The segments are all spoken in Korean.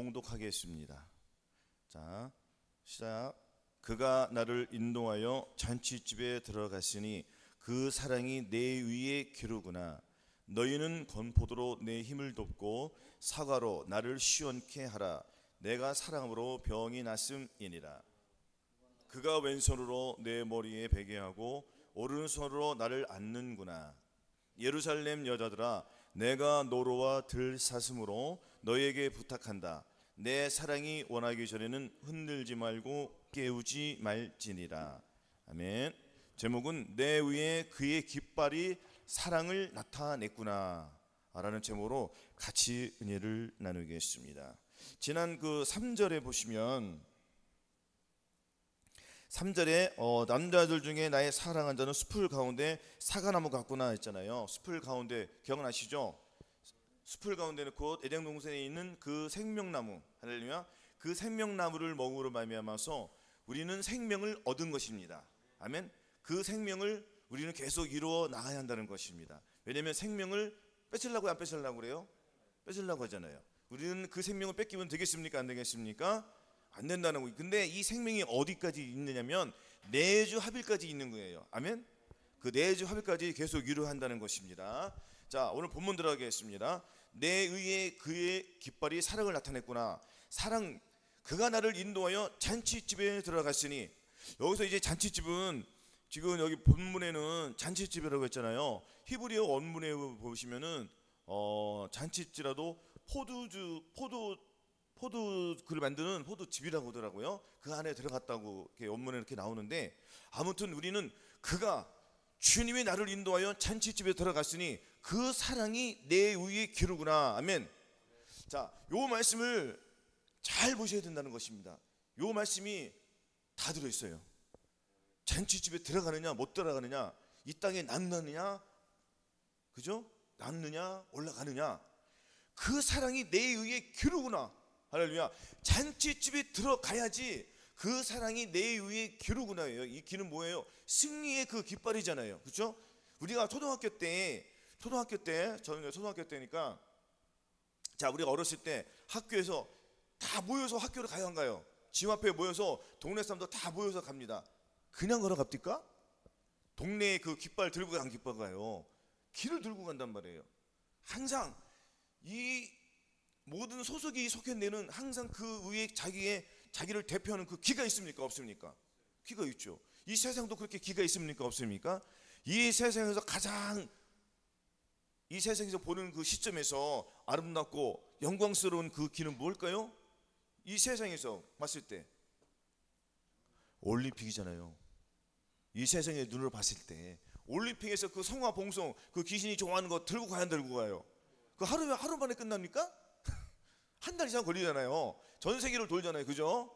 봉독하겠습니다. 자, 시작. 그가 나를 인도하여 잔치집에 들어갔으니 그 사랑이 내 위에 기르구나. 너희는 건포도로 내 힘을 돕고 사과로 나를 시원케 하라. 내가 사랑으로 병이 났음이니라. 그가 왼손으로 내 머리에 베게 하고 오른손으로 나를 안는구나. 예루살렘 여자들아, 내가 노로와 들사슴으로 너에게 부탁한다. 내 사랑이 원하기 전에는 흔들지 말고 깨우지 말지니라. 아멘. 제목은 내 위에 그의 깃발이 사랑을 나타냈구나 라는 제목으로 같이 은혜를 나누겠습니다. 지난 그 3절에 보시면 3절에 남자들 중에 나의 사랑한 자는 숲을 가운데 사과나무 같구나 했잖아요. 숲을 가운데 기억나시죠? 숲을 가운데는 곧 에덴 동산에 있는 그 생명나무, 할렐루야, 그 생명나무를 먹음으로 말미암아서 우리는 생명을 얻은 것입니다. 아멘. 그 생명을 우리는 계속 이루어 나가야 한다는 것입니다. 왜냐하면 생명을 뺏으려고 안 뺏으려고 그래요? 뺏으려고 하잖아요. 우리는 그 생명을 뺏기면 되겠습니까? 안 되겠습니까? 안 된다는 거예요. 근데 이 생명이 어디까지 있느냐면 내주 합일까지 있는 거예요. 아멘. 그 내주 합일까지 계속 유효한다는 것입니다. 자, 오늘 본문 들어가겠습니다. 내 의에 그의 깃발이 사랑을 나타냈구나. 사랑, 그가 나를 인도하여 잔치집에 들어갔으니, 여기서 이제 잔치집은 지금 여기 본문에는 잔치집이라고 했잖아요. 히브리어 원문에 보시면은 잔치집이라도 포도를 만드는 포도집이라고 하더라고요. 그 안에 들어갔다고 이렇게 원문에 이렇게 나오는데, 아무튼 우리는 그가 주님이 나를 인도하여 잔치집에 들어갔으니 그 사랑이 내 위에 기르구나. 아멘. 자, 요 말씀을 잘 보셔야 된다는 것입니다. 요 말씀이 다 들어있어요. 잔치집에 들어가느냐 못 들어가느냐, 이 땅에 낳느냐, 그죠? 낳느냐 올라가느냐, 그 사랑이 내 위에 기르구나. 할렐루야. 잔치집에 들어가야지 그 사랑이 내 위에 기르구나예요. 이 기는 뭐예요? 승리의 그 깃발이잖아요. 그렇죠? 우리가 초등학교 때 저는 초등학교 때니까, 자, 우리가 어렸을 때 학교에서 다 모여서 학교를 가요, 안 가요? 집 앞에 모여서 동네 사람들 다 모여서 갑니다. 그냥 걸어갑니까? 동네에 그 깃발 들고 간 깃발 가요. 길을 들고 간단 말이에요. 항상 이 모든 소속이 속한 데는 항상 그 위에 자기를 대표하는 그 기가 있습니까? 없습니까? 기가 있죠. 이 세상도 그렇게 기가 있습니까? 없습니까? 이 세상에서 가장, 이 세상에서 보는 그 시점에서 아름답고 영광스러운 그 기는 뭘까요? 이 세상에서 봤을 때 올림픽이잖아요. 이 세상의 눈으로 봤을 때 올림픽에서 그 성화 봉송, 그 귀신이 좋아하는 거 들고 가야 안 들고 가요? 그 하루 만에 끝납니까? 한 달 이상 걸리잖아요. 전 세계를 돌잖아요. 그죠?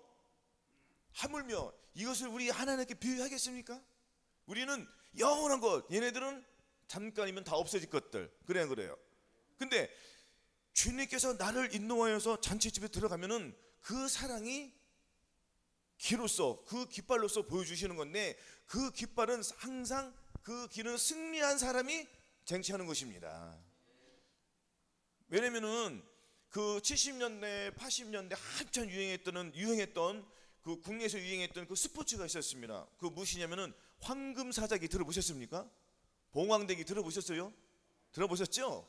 하물며 이것을 우리 하나님께 비유하겠습니까? 우리는 영원한 것, 얘네들은 잠깐이면 다 없어질 것들. 그래요. 근데 주님께서 나를 인도하여서 잔치집에 들어가면은 그 사랑이 기로서, 그 깃발로서 보여주시는 건데, 그 깃발은 항상 그 길은 승리한 사람이 쟁취하는 것입니다. 왜냐면은 그 70년대, 80년대 한참 유행했던 그 국내에서 유행했던 그 스포츠가 있었습니다. 그 무엇이냐면은 황금사자기 들어보셨습니까? 봉황대기 들어보셨어요? 들어보셨죠?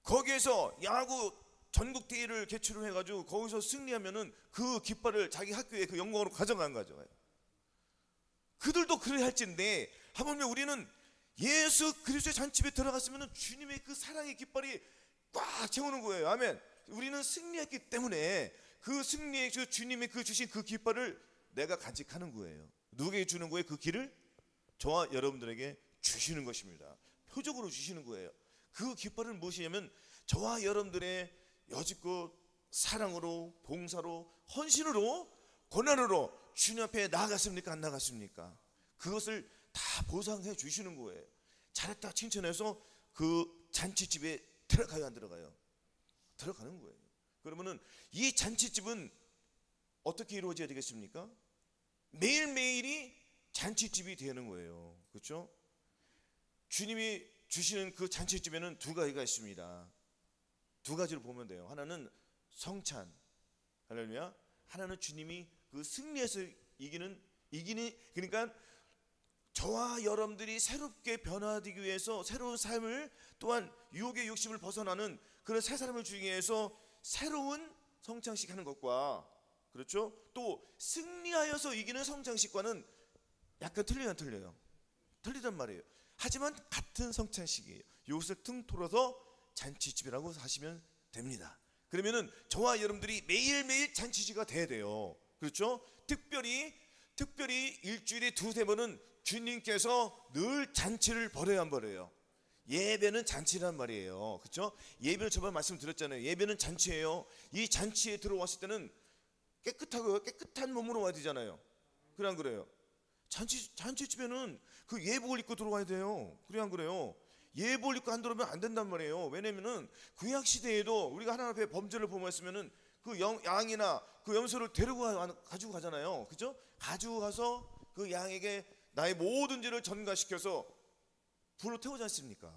거기에서 야구 전국 대회를 개최를 해가지고 거기서 승리하면은 그 깃발을 자기 학교에 그 영광으로 가져가요. 그들도 그래야 할진데, 하물며 우리는 예수 그리스도의 잔치집에 들어갔으면은 주님의 그 사랑의 깃발이 꽉 채우는 거예요. 아멘. 우리는 승리했기 때문에 그 승리의 그 주님의 그 주신 그 깃발을 내가 간직하는 거예요. 누구에게 주는 거예요? 그 길을 저와 여러분들에게 주시는 것입니다. 표적으로 주시는 거예요. 그 깃발은 무엇이냐면 저와 여러분들의 여지껏 사랑으로, 봉사로, 헌신으로, 고난으로 주님 앞에 나아갔습니까? 안 나아갔습니까? 그것을 다 보상해 주시는 거예요. 잘했다 칭찬해서 그 잔치집에 들어가요, 안 들어가요? 들어가는 거예요. 그러면은 이 잔치집은 어떻게 이루어져야 되겠습니까? 매일매일이 잔치집이 되는 거예요. 그렇죠? 주님이 주시는 그 잔치집에는 두 가지가 있습니다. 두 가지로 보면 돼요. 하나는 성찬, 할렐루야. 하나는 주님이 그 승리해서 이기는 그러니까 저와 여러분들이 새롭게 변화되기 위해서 새로운 삶을, 또한 유혹의 욕심을 벗어나는 그런 새 사람을 주기 위해서 새로운 성찬식 하는 것과, 그렇죠, 또 승리하여서 이기는 성찬식과는 약간 틀려요. 틀리단 말이에요. 하지만 같은 성찬식이에요. 이것을 통틀어서 잔치집이라고 하시면 됩니다. 그러면은 저와 여러분들이 매일매일 잔치집가 돼야 돼요. 그렇죠? 특별히 일주일에 두세 번은 주님께서 늘 잔치를 벌여야 한 벌여요. 예배는 잔치란 말이에요. 그렇죠? 예배는 저번에 말씀드렸잖아요. 예배는 잔치예요. 이 잔치에 들어왔을 때는 깨끗한 몸으로 와야 되잖아요. 그래 안 그래요? 잔치집에는 그 예복을 입고 들어와야 돼요. 그래 안 그래요? 예복을 입고 안 들어오면 안 된단 말이에요. 왜냐면은 구약 시대에도 우리가 하나님 앞에 범죄를 범했으면은 그 양이나 그 염소를 가지고 가잖아요. 그죠? 가지고 가서 그 양에게 나의 모든 죄를 전가시켜서 불로 태우지 않습니까?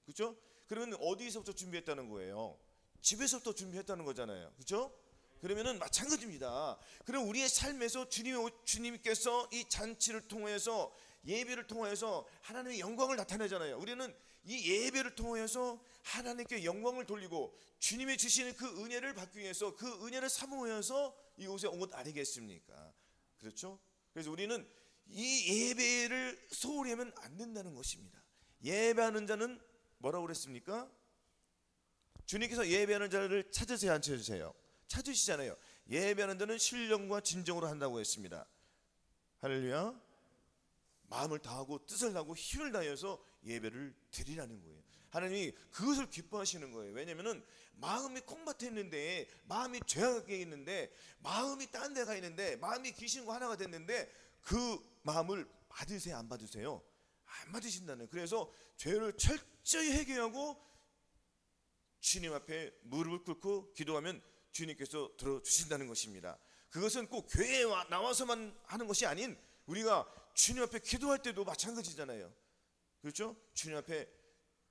그죠? 그러면 어디서부터 준비했다는 거예요? 집에서부터 준비했다는 거잖아요. 그죠? 그러면은 마찬가지입니다. 그럼 우리의 삶에서 주님께서 이 잔치를 통해서, 예배를 통해서 하나님의 영광을 나타내잖아요. 우리는 이 예배를 통해서 하나님께 영광을 돌리고 주님이 주시는 그 은혜를 받기 위해서, 그 은혜를 사모해서 이곳에 온 것 아니겠습니까? 그렇죠? 그래서 우리는 이 예배를 소홀히 하면 안 된다는 것입니다. 예배하는 자는 뭐라고 그랬습니까? 주님께서 예배하는 자를 찾으세요, 안 찾으세요? 찾으시잖아요. 예배하는 자는 신령과 진정으로 한다고 했습니다. 할렐루야. 마음을 다하고 뜻을 다하고 힘을 다해서 예배를 드리라는 거예요. 하나님이 그것을 기뻐하시는 거예요. 왜냐하면 마음이 콩밭에 있는데, 마음이 죄악에 있는데, 마음이 딴 데가 있는데, 마음이 귀신과 하나가 됐는데 그 마음을 받으세요, 안 받으세요? 안 받으신다는. 그래서 죄를 철저히 해결하고 주님 앞에 무릎을 꿇고 기도하면 주님께서 들어주신다는 것입니다. 그것은 꼭 교회에 나와서만 하는 것이 아닌 우리가 주님 앞에 기도할 때도 마찬가지잖아요. 그렇죠? 주님 앞에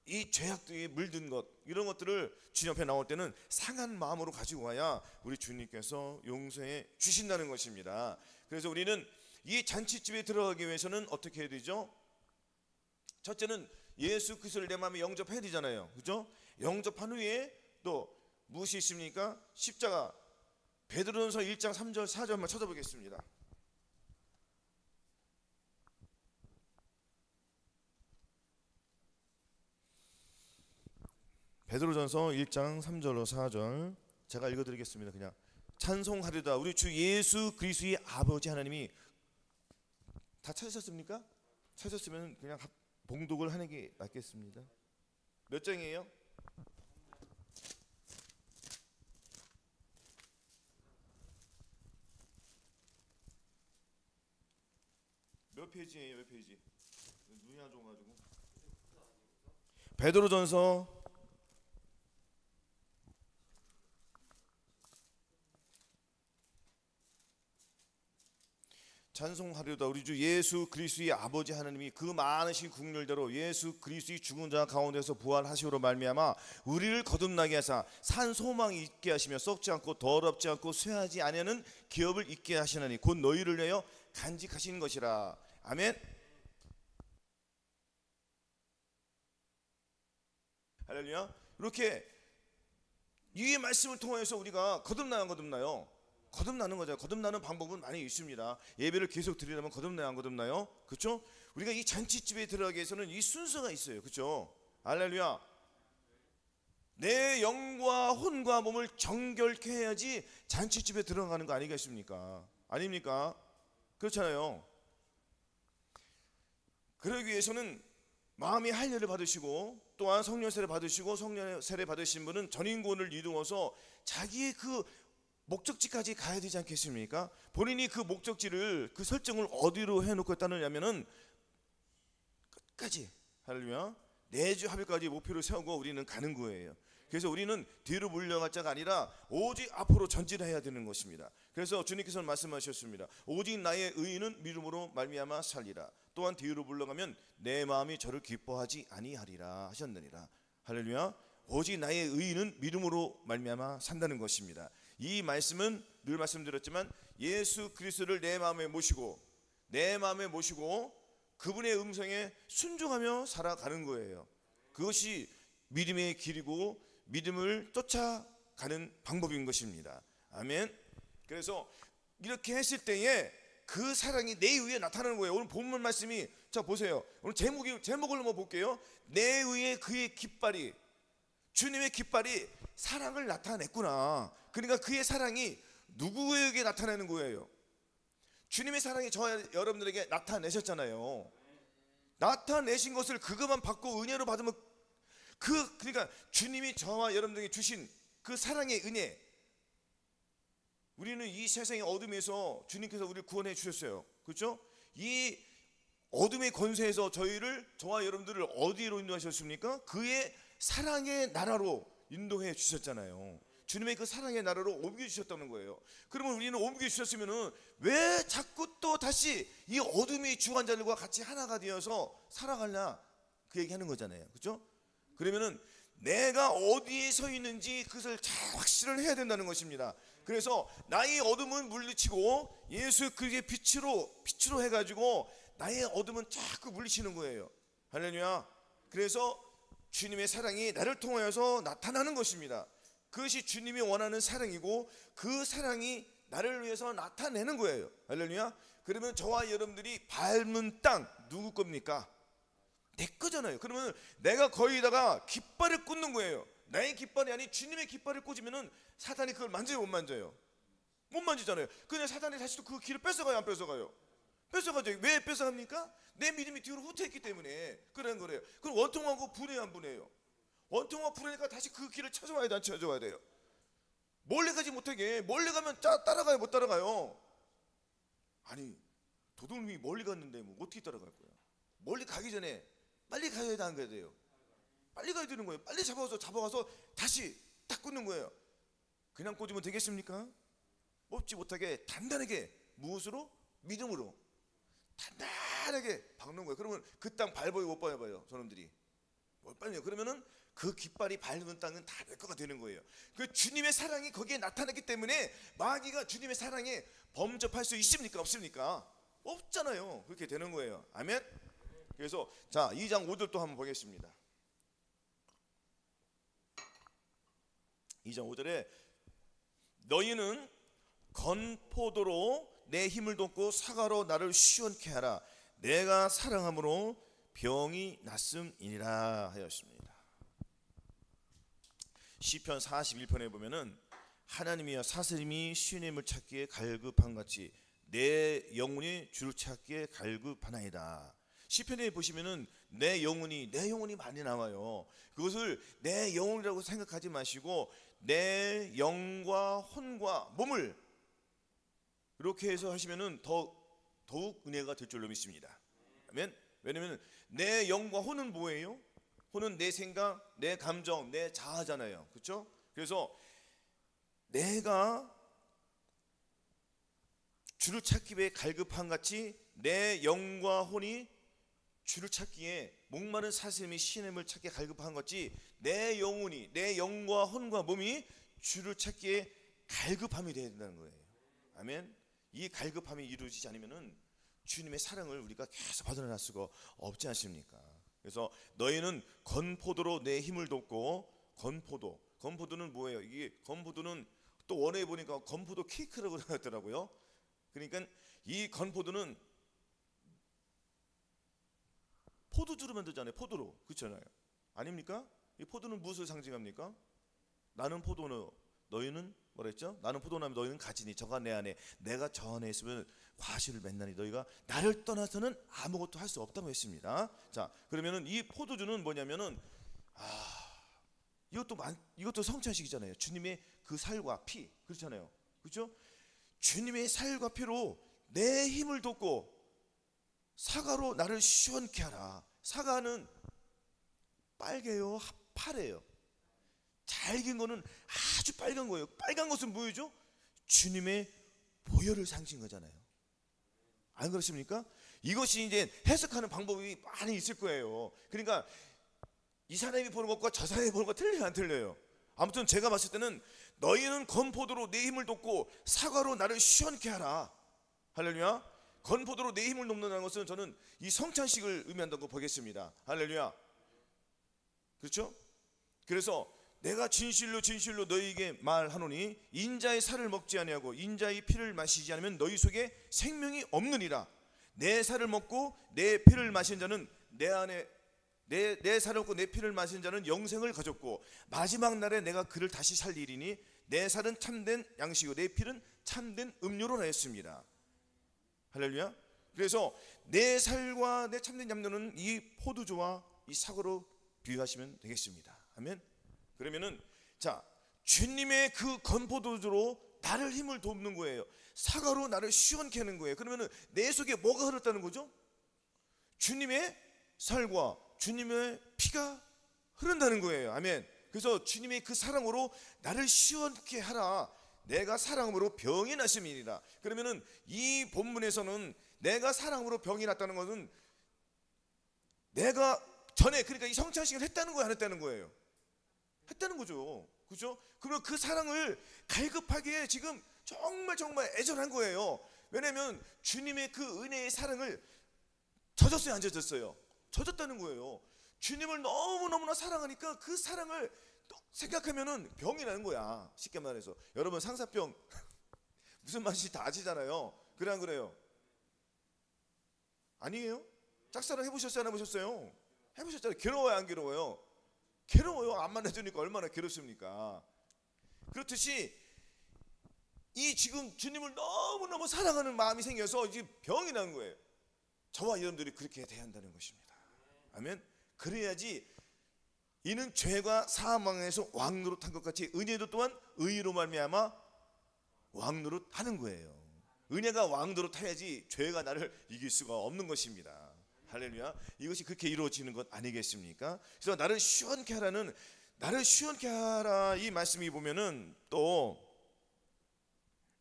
이 죄악들이 물든 것, 이런 것들을 주님 앞에 나올 때는 상한 마음으로 가지고 와야 우리 주님께서 용서해 주신다는 것입니다. 그래서 우리는 이 잔치집에 들어가기 위해서는 어떻게 해야 되죠? 첫째는 예수 그리스도를 내 마음에 영접해야 되잖아요. 그렇죠? 영접한 후에 또 무엇이 있습니까? 십자가. 베드로전서 1장 3절 4절만 찾아보겠습니다. 베드로전서 1장 3절로 4절 제가 읽어드리겠습니다. 그냥 찬송하리다. 우리 주 예수 그리스도의 아버지 하나님이 다 찾으셨습니까? 찾으셨으면 그냥 봉독을 하는 게 맞겠습니다. 몇 장이에요? 몇 페이지예요? 몇 페이지? 눈이 안 좋아가지고. 베드로전서 찬송하리로다. 우리 주 예수 그리스도의 아버지 하나님이 그 많으신 국률대로 예수 그리스도의 죽은 자 가운데서 부활하시오로 말미암아 우리를 거듭나게 하사 산 소망이 있게 하시며 썩지 않고 더럽지 않고 쇠하지 아니하는 기업을 있게 하시나니 곧 너희를 위하여 간직하신 것이라. 아멘. 할렐루야. 이렇게 이 말씀을 통해서 우리가 거듭나요? 거듭나는 거죠. 거듭나는 방법은 많이 있습니다. 예배를 계속 드리려면 거듭나요, 안 거듭나요? 그렇죠? 우리가 이 잔치집에 들어가기 위해서는 이 순서가 있어요. 그렇죠? 할렐루야. 내 영과 혼과 몸을 정결케 해야지 잔치집에 들어가는 거 아니겠습니까? 아닙니까? 그렇잖아요. 그러기 위해서는 마음이 할례를 받으시고 또한 성령 세례 받으시고, 성령 세례 받으신 분은 전인권을 이루어서 자기의 그 목적지까지 가야 되지 않겠습니까? 본인이 그 목적지를, 그 설정을 어디로 해놓고 있다느냐면은 끝까지, 할렐루야, 내주 합일까지 목표를 세우고 우리는 가는 거예요. 그래서 우리는 뒤로 물러갈 자가 아니라 오직 앞으로 전진해야 되는 것입니다. 그래서 주님께서는 말씀하셨습니다. 오직 나의 의인은 믿음으로 말미암아 살리라. 또한 뒤로 물러가면 내 마음이 저를 기뻐하지 아니하리라 하셨느니라. 할렐루야. 오직 나의 의인은 믿음으로 말미암아 산다는 것입니다. 이 말씀은 늘 말씀드렸지만 예수 그리스도를 내 마음에 모시고 그분의 음성에 순종하며 살아가는 거예요. 그것이 믿음의 길이고 믿음을 쫓아가는 방법인 것입니다. 아멘. 그래서 이렇게 했을 때에 그 사랑이 내 위에 나타나는 거예요. 오늘 본문 말씀이, 자 보세요. 오늘 제목을 한번 볼게요. 내 위에 그의 깃발이, 주님의 깃발이 사랑을 나타냈구나. 그러니까 그의 사랑이 누구에게 나타내는 거예요? 주님의 사랑이 저와 여러분들에게 나타내셨잖아요. 나타내신 것을 그것만 받고 은혜로 받으면 그러니까 주님이 저와 여러분들에게 주신 그 사랑의 은혜, 우리는 이 세상의 어둠에서 주님께서 우리를 구원해 주셨어요. 그렇죠? 이 어둠의 권세에서 저와 여러분들을 어디로 인도하셨습니까? 그의 사랑의 나라로 인도해 주셨잖아요. 주님의 그 사랑의 나라로 옮겨 주셨다는 거예요. 그러면 우리는 옮겨 주셨으면은 왜 자꾸 또 다시 이 어둠의 주관자들과 같이 하나가 되어서 살아가냐, 그 얘기하는 거잖아요. 그렇죠? 그러면은 내가 어디에 서 있는지 그것을 잘 확실을 해야 된다는 것입니다. 그래서 나의 어둠은 물리치고 예수 그리스도의 빛으로 해가지고 나의 어둠은 자꾸 물리치는 거예요. 할렐루야. 그래서 주님의 사랑이 나를 통하여서 나타나는 것입니다. 그것이 주님이 원하는 사랑이고 그 사랑이 나를 위해서 나타내는 거예요. 할렐루야. 그러면 저와 여러분들이 밟는 땅 누구 겁니까? 내 거잖아요. 그러면 내가 거기다가 깃발을 꽂는 거예요. 나의 깃발이 아닌 주님의 깃발을 꽂으면은 사단이 그걸 만져요, 못 만져요? 못 만지잖아요. 그냥 사단이 다시 또 그 길을 뺏어가요, 안 뺏어가요? 뺏어가죠. 왜 뺏어갑니까? 내 믿음이 뒤로 후퇴했기 때문에 그런 거래요. 그럼 원통하고 분해요, 안 분해요? 원통하고 분해니까 다시 그 길을 찾아와야 돼, 안 찾아와야 돼요? 몰래 가지 못하게. 몰래 가면 따라가요, 못 따라가요? 아니, 도둑놈이 멀리 갔는데 뭐 어떻게 따라갈 거야? 멀리 가기 전에 빨리 가야 돼, 안 가야 돼요? 빨리 가야 되는 거예요. 빨리 잡아가서 다시 딱 꽂는 거예요. 그냥 꽂으면 되겠습니까? 뽑지 못하게 단단하게, 무엇으로? 믿음으로 단단하게 박는 거예요. 그러면 그 땅 밟아요, 못 밟아요? 저놈들이 못 밟아요. 그러면은 그 깃발이 밟은 땅은 다 내 거가 되는 거예요. 그 주님의 사랑이 거기에 나타났기 때문에 마귀가 주님의 사랑에 범접할 수 있습니까? 없습니까? 없잖아요. 그렇게 되는 거예요. 아멘. 그래서 자, 2장 5절 또 한번 보겠습니다. 2장 5절에 너희는 건포도로 내 힘을 돋고 사과로 나를 시원케 하라. 내가 사랑함으로 병이 났음이니라 하였습니다. 시편 41편에 보면은 하나님이여 사슬임이 쉬는 힘을 찾기에 갈급함같이 내 영혼이 주를 찾기에 갈급하나이다. 시편에 보시면은 내 영혼이 많이 나와요. 그것을 내 영혼이라고 생각하지 마시고 내 영과 혼과 몸을 이렇게 해서 하시면은 더욱 은혜가 될 줄로 믿습니다. 아멘. 왜냐면 내 영과 혼은 뭐예요? 혼은 내 생각, 내 감정, 내 자아잖아요. 그렇죠? 그래서 내가 주를 찾기 위해 갈급한 같이 내 영과 혼이 주를 찾기에 목마른 사슴이 신음을 찾기에 갈급한 것이 내 영혼이, 내 영과 혼과 몸이 주를 찾기에 갈급함이 되어야 된다는 거예요. 아멘. 이 갈급함이 이루어지지 않으면은 주님의 사랑을 우리가 계속 받아낼 수가 없지 않습니까? 그래서 너희는 건포도로 내 힘을 돋고, 건포도는 뭐예요? 이게 건포도는 또 원어에 보니까 건포도 케이크라고 하더라고요. 그러니까 이 건포도는 포도주로 만들잖아요. 포도로. 그렇잖아요. 아닙니까? 이 포도는 무엇을 상징합니까? 나는 포도는, 너희는 뭐라 했죠? 나는 포도나무, 너희는 가지니 저가 내 안에, 내가 저 안에 있으면 과실을 맺나니 너희가 나를 떠나서는 아무것도 할 수 없다고 했습니다. 자, 그러면은 이 포도주는 뭐냐면은 이것도 성찬식이잖아요. 주님의 그 살과 피, 그렇잖아요. 그렇죠? 주님의 살과 피로 내 힘을 돋고 사과로 나를 시원케 하라. 사과는 빨개요, 파래요? 잘 익은 거는 아주 빨간 거예요. 빨간 것은 뭐죠? 주님의 보혈을 상징하잖아요. 안 그렇습니까? 이것이 이제 해석하는 방법이 많이 있을 거예요. 그러니까 이 사람이 보는 것과 저 사람이 보는 것 틀려요, 안 틀려요? 아무튼 제가 봤을 때는 너희는 건포도로 내 힘을 돕고 사과로 나를 시원케 하라. 할렐루야. 건포도로 내 힘을 돕는다는 것은 저는 이 성찬식을 의미한다고 보겠습니다. 할렐루야. 그렇죠? 그래서 내가 진실로 진실로 너희에게 말하노니 인자의 살을 먹지 아니하고 인자의 피를 마시지 않으면 너희 속에 생명이 없느니라. 내 살을 먹고 내 피를 마신 자는 내 안에 내 살을 먹고 내 피를 마신 자는 영생을 가졌고 마지막 날에 내가 그를 다시 살리리니 내 살은 참된 양식이고 내 피는 참된 음료로 하였습니다. 할렐루야. 그래서 내 살과 내 참된 염료는 이 포도주와 이 사과로 비유하시면 되겠습니다. 아멘. 그러면은 자, 주님의 그 건포도주로 나를 힘을 돕는 거예요. 사과로 나를 시원케 하는 거예요. 그러면은 내 속에 뭐가 흐르다는 거죠? 주님의 살과 주님의 피가 흐른다는 거예요. 아멘. 그래서 주님의 그 사랑으로 나를 시원케 하라. 내가 사랑으로 병이 나심이니라. 그러면은 이 본문에서는 내가 사랑으로 병이 났다는 것은 내가 전에 그러니까 이 성찬식을 했다는 거예요, 안 했다는 거예요? 했다는 거죠. 그렇죠? 그러면 그 사랑을 갈급하게 지금 정말 애절한 거예요. 왜냐하면 주님의 그 은혜의 사랑을 젖었어요, 안 젖었어요? 젖었다는 거예요. 주님을 너무너무나 사랑하니까 그 사랑을 생각하면은 병이 나는 거야. 쉽게 말해서 여러분 상사병 무슨 맛이 다 아시잖아요. 그래 안 그래요? 아니에요? 짝사랑 해보셨어요, 안 해보셨어요? 해보셨잖아요. 괴로워요, 안 괴로워요? 괴로워요. 안 만나주니까 얼마나 괴롭습니까? 그렇듯이 이 지금 주님을 너무너무 사랑하는 마음이 생겨서 이제 병이 난 거예요. 저와 여러분들이 그렇게 돼야 한다는 것입니다. 아멘. 그래야지 이는 죄가 사망에서 왕노릇한 것 같이 은혜도 또한 의로 말미암아 왕노릇하는 거예요. 은혜가 왕노릇해야지 죄가 나를 이길 수가 없는 것입니다. 할렐루야. 이것이 그렇게 이루어지는 것 아니겠습니까? 그래서 나를 시원케 하라는 나를 시원케 하라 이 말씀이 보면은 또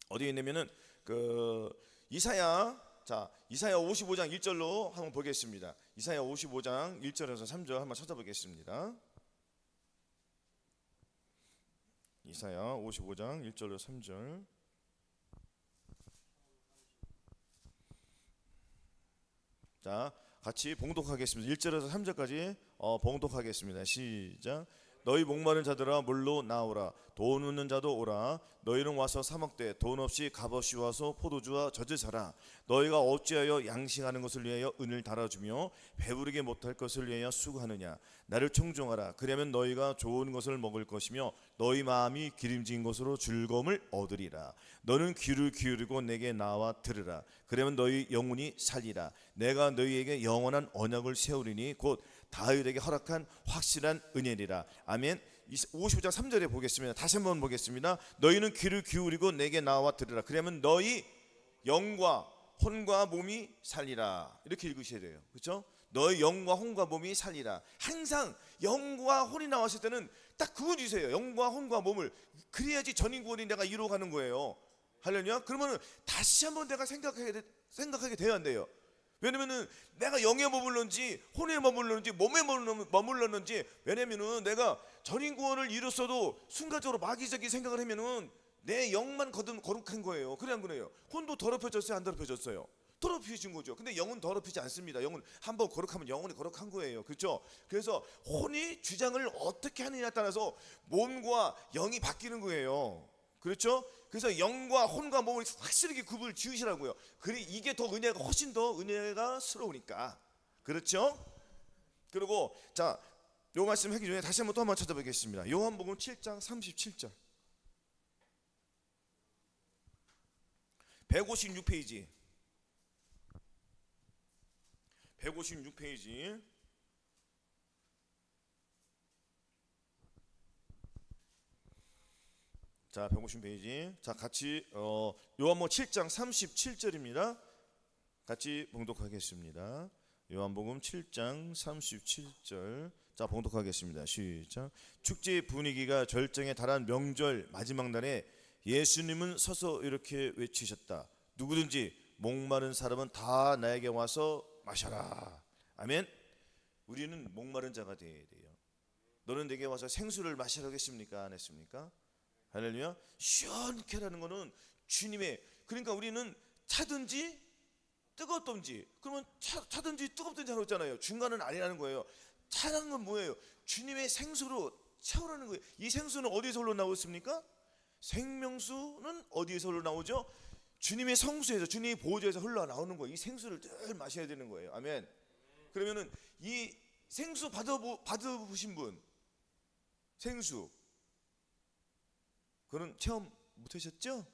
어디에 있냐면은 그 이사야 55장 1절로 한번 보겠습니다. 이사야 55장 1절에서 3절 한번 찾아보겠습니다. 이사야 55장 1절로 3절. 자, 같이 봉독하겠습니다. 1절에서 3절까지 봉독하겠습니다. 시작. 너희 목마른 자들아 물로 나오라. 돈 없는 자도 오라. 너희는 와서 사 먹되 돈 없이 값없이 와서 포도주와 젖을 사라. 너희가 어찌하여 양식하는 것을 위하여 은을 달아주며 배부르게 못할 것을 위하여 수고하느냐. 나를 청종하라. 그러면 너희가 좋은 것을 먹을 것이며 너희 마음이 기름진 것으로 즐거움을 얻으리라. 너는 귀를 기울이고 내게 나와 들으라. 그러면 너희 영혼이 살리라. 내가 너희에게 영원한 언약을 세우리니 곧 다윗에게 허락한 확실한 은혜리라. 아멘. 55장 3절에 보겠습니다. 다시 한번 보겠습니다. 너희는 귀를 기울이고 내게 나와 들으라. 그러면 너희 영과 혼과 몸이 살리라. 이렇게 읽으셔야 돼요. 그렇죠? 너희 영과 혼과 몸이 살리라. 항상 영과 혼이 나왔을 때는 딱 그거 주세요. 영과 혼과 몸을. 그래야지 전인구원이 내가 이루어가는 거예요. 할렐루야. 그러면 다시 한번 내가 생각하게 돼야 한대요. 왜냐면은 내가 영에 머물렀는지 혼에 머물렀는지 몸에 머물렀는지, 왜냐면은 내가 전인구원을 이뤘어도 순간적으로 마귀적인 생각을 하면은 내 영만 거룩한 거예요. 그래 안 그래요? 혼도 더럽혀졌어요, 안 더럽혀졌어요? 더럽혀진 거죠. 근데 영은 더럽히지 않습니다. 영은 한번 거룩하면 영원히 거룩한 거예요. 그렇죠? 그래서 혼이 주장을 어떻게 하느냐에 따라서 몸과 영이 바뀌는 거예요. 그렇죠? 그래서 영과 혼과 몸을 확실하게 구분을 지으시라고요. 그래 이게 더 은혜가 훨씬 더 은혜가 스러우니까. 그렇죠? 그리고 자, 요 말씀 하기 전에 다시 한번 또 한번 찾아보겠습니다. 요한복음 7장 37절. 156페이지. 156페이지. 자, 150페이지. 자, 같이 요한복음 7장 37절입니다. 같이 봉독하겠습니다. 요한복음 7장 37절. 자, 봉독하겠습니다. 시작. 축제 분위기가 절정에 달한 명절 마지막 날에 예수님은 서서 이렇게 외치셨다. 누구든지 목마른 사람은 다 나에게 와서 마셔라. 아멘. 우리는 목마른 자가 되어야 돼요. 너는 내게 와서 생수를 마시라고 했습니까? 안 했습니까? 할렐루야. 시원케 하라는 거는 주님의, 그러니까 우리는 차든지 뜨겁든지, 그러면 차든지 뜨겁든지 하고 있잖아요. 중간은 아니라는 거예요. 차라는 건 뭐예요? 주님의 생수로 채우라는 거예요. 이 생수는 어디서 흘러나오고 있습니까? 생명수는 어디에서 흘러나오죠? 주님의 성수에서, 주님의 보호자에서 흘러나오는 거예요. 이 생수를 늘 마셔야 되는 거예요. 아멘. 그러면은 이 생수 받아보신 분, 생수, 그는 체험 못하셨죠?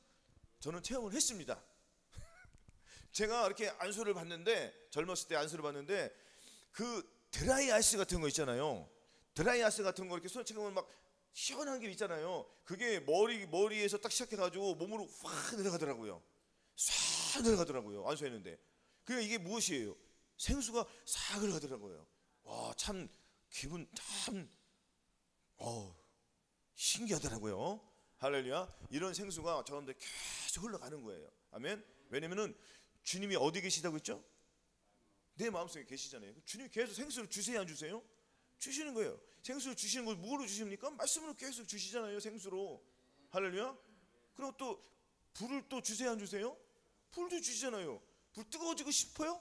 저는 체험을 했습니다. 제가 이렇게 안수를 받는데, 젊었을 때 안수를 받는데, 그 드라이 아이스 같은 거 있잖아요. 드라이 아이스 같은 거 이렇게 손에 채우면 막 시원한 게 있잖아요. 그게 머리에서 딱 시작해가지고 몸으로 확 내려가더라고요. 싹 내려가더라고요. 안수했는데. 그게 이게 무엇이에요? 생수가 싹 흘러가더라고요. 와, 참 기분 참 신기하더라고요. 할렐루야. 이런 생수가 저런데 계속 흘러가는 거예요. 아멘. 왜냐면은 주님이 어디 계시다고 했죠? 내 마음속에 계시잖아요. 주님이 계속 생수를 주세요, 안 주세요? 주시는 거예요. 생수를 주시는 걸 뭐로 주십니까? 말씀으로 계속 주시잖아요. 생수로. 할렐루야. 그리고 또 불을 또 주세요, 안 주세요? 불도 주시잖아요. 불 뜨거워지고 싶어요?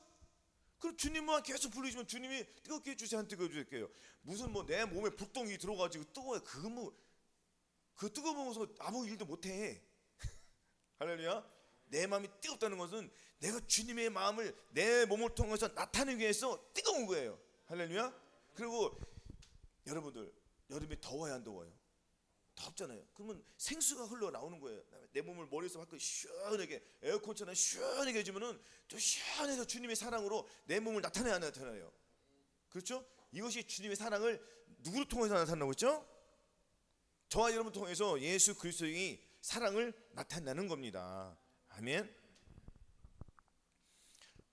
그럼 주님만 계속 불러주시면 주님이 뜨겁게 해주세요, 안 뜨거워 주실게요? 무슨 뭐 내 몸에 불똥이 들어가지고 뜨거워요. 그거 뭐, 그 뜨거워서 아무 일도 못해. 할렐루야. 내 마음이 뜨겁다는 것은 내가 주님의 마음을 내 몸을 통해서 나타내기 위해서 뜨거운 거예요. 할렐루야. 그리고 여러분들, 여름에 더워요, 안 더워요? 덥잖아요. 그러면 생수가 흘러나오는 거예요. 내 몸을 머리에서 밖으로 시원하게, 에어컨처럼 시원하게 해주면은 좀 시원해서 주님의 사랑으로 내 몸을 나타나요. 그렇죠? 이것이 주님의 사랑을 누구를 통해서 나타나고 있죠? 저와 여러분 통해서 예수 그리스도의 사랑을 나타내는 겁니다. 아멘.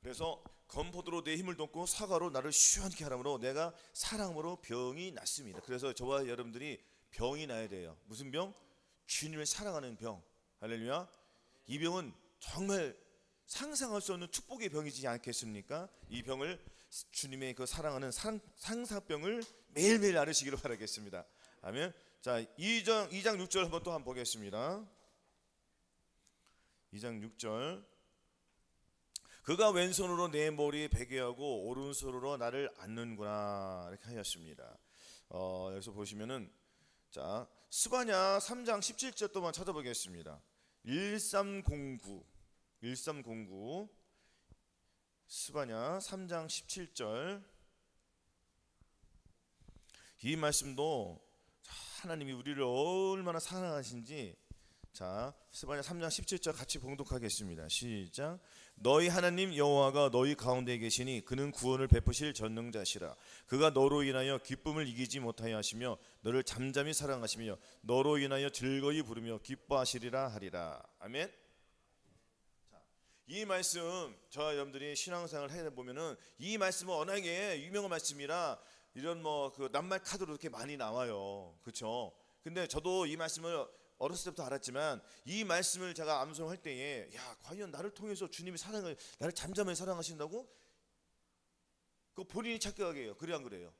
그래서 건포도로 내 힘을 돋고 사과로 나를 시원케 하므로 내가 사랑으로 병이 났습니다. 그래서 저와 여러분들이 병이 나야 돼요. 무슨 병? 주님을 사랑하는 병. 할렐루야. 이 병은 정말 상상할 수 없는 축복의 병이지 않겠습니까? 이 병을, 주님의 그 사랑하는 상사병을 매일매일 앓으시기를 바라겠습니다. 아멘. 자, 2장 6절 한번 또 한번 보겠습니다. 2장 6절. 그가 왼손으로 내 머리에 베게 하고 오른손으로 나를 안는구나, 이렇게 하였습니다. 여기서 보시면은, 자, 스바냐 3장 17절 또만 찾아보겠습니다. 1309 스바냐 3장 17절. 이 말씀도 하나님이 우리를 얼마나 사랑하신지, 자, 스바냐 3장 17절 같이 봉독하겠습니다. 시작. 너희 하나님 여호와가 너희 가운데 계시니 그는 구원을 베푸실 전능자시라. 그가 너로 인하여 기쁨을 이기지 못하여 하시며 너를 잠잠히 사랑하시며 너로 인하여 즐거이 부르며 기뻐하시리라 하리라. 아멘. 자, 이 말씀, 저와 여러분들이 신앙생활을 해 보면은 이 말씀은 워낙에 유명한 말씀이라 이런 뭐 그 낱말 카드로 이렇게 많이 나와요. 그렇죠? 근데 저도 이 말씀을 어렸을 때부터 알았지만, 이 말씀을 제가 암송할 때에, 야, 과연 나를 통해서 주님의 사랑을, 나를 잠잠히 사랑하신다고? 그거 본인이 착각하게 해요. 그래, 안 그래요?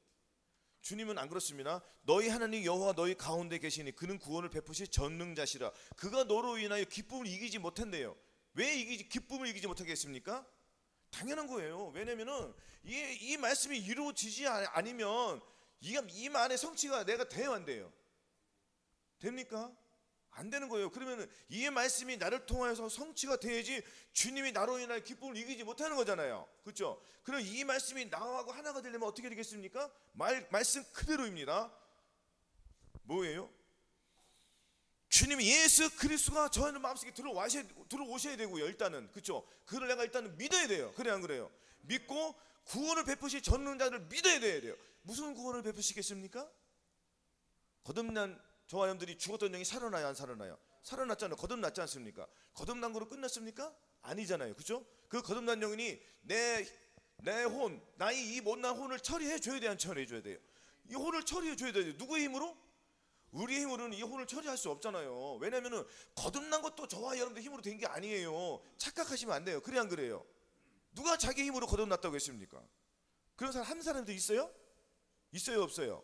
주님은 안 그렇습니다. 너희 하나님 여호와 너희 가운데 계시니 그는 구원을 베푸실 전능자시라. 그가 너로 인하여 기쁨을 이기지 못한대요. 왜 기쁨을 이기지 못하겠습니까? 당연한 거예요. 왜냐면은 이 말씀이 이루어지지 않으면 이 말의 성취가 내가 돼요, 안 돼요? 됩니까? 안 되는 거예요. 그러면 이 말씀이 나를 통해서 성취가 돼야지 주님이 나로 인하여 기쁨을 이기지 못하는 거잖아요. 그렇죠? 그럼 이 말씀이 나하고 하나가 되려면 어떻게 되겠습니까? 말씀 그대로입니다. 뭐예요? 주님이 예수 그리스도가 저의 마음속에 들어오셔야 되고요. 일단은, 그렇죠? 그를 내가 일단은 믿어야 돼요. 그래, 안 그래요? 믿고 구원을 베푸실 전능자를 믿어야 돼요. 무슨 구원을 베푸시겠습니까? 거듭난 저와 여러분들이 죽었던 영이 살아나요, 안 살아나요? 살아났잖아요. 거듭났지 않습니까? 거듭난 거로 끝났습니까? 아니잖아요. 그렇죠? 그 거듭난 영이 나의 이 못난 혼을 처리해 줘야 돼요, 안 처리해 줘야 돼요? 이 혼을 처리해 줘야 돼요. 누구의 힘으로? 우리의 힘으로는 이 혼을 처리할 수 없잖아요. 왜냐면은 거듭난 것도 저와 여러분들 힘으로 된 게 아니에요. 착각하시면 안 돼요. 그래, 안 그래요? 누가 자기 힘으로 거듭났다고 했습니까? 그런 사람 한 사람도 있어요? 있어요, 없어요?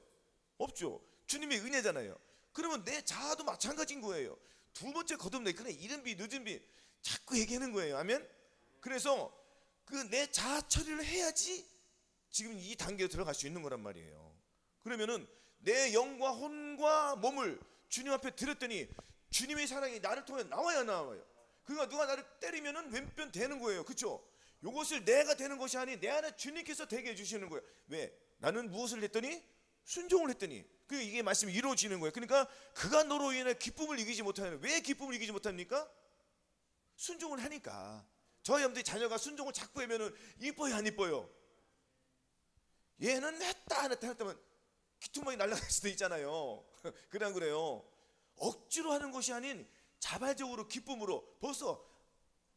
없죠. 주님의 은혜잖아요. 그러면 내 자아도 마찬가지인 거예요. 두 번째 거듭내, 그래 이른 비 늦은 비 자꾸 얘기하는 거예요. 아멘. 그래서 그 내 자아 처리를 해야지 지금 이 단계로 들어갈 수 있는 거란 말이에요. 그러면은 내 영과 혼과 몸을 주님 앞에 드렸더니 주님의 사랑이 나를 통해 나와야 나와요. 그러니까 누가 나를 때리면은 왼편 되는 거예요. 그렇죠? 이것을 내가 되는 것이 아니 내 안에 주님께서 되게 해주시는 거예요. 왜? 나는 무엇을 했더니 순종을 했더니 그 이게 말씀이 이루어지는 거예요. 그러니까 그가 너로 인해 기쁨을 이기지 못하는, 왜 기쁨을 이기지 못합니까? 순종을 하니까. 저희 여러분들이 자녀가 순종을 자꾸 하면은 이뻐요 안 이뻐요? 얘는 했다 안 했다 했다면 귀퉁방이 날아갈 수도 있잖아요. 그래 안 그래요? 억지로 하는 것이 아닌 자발적으로 기쁨으로. 벌써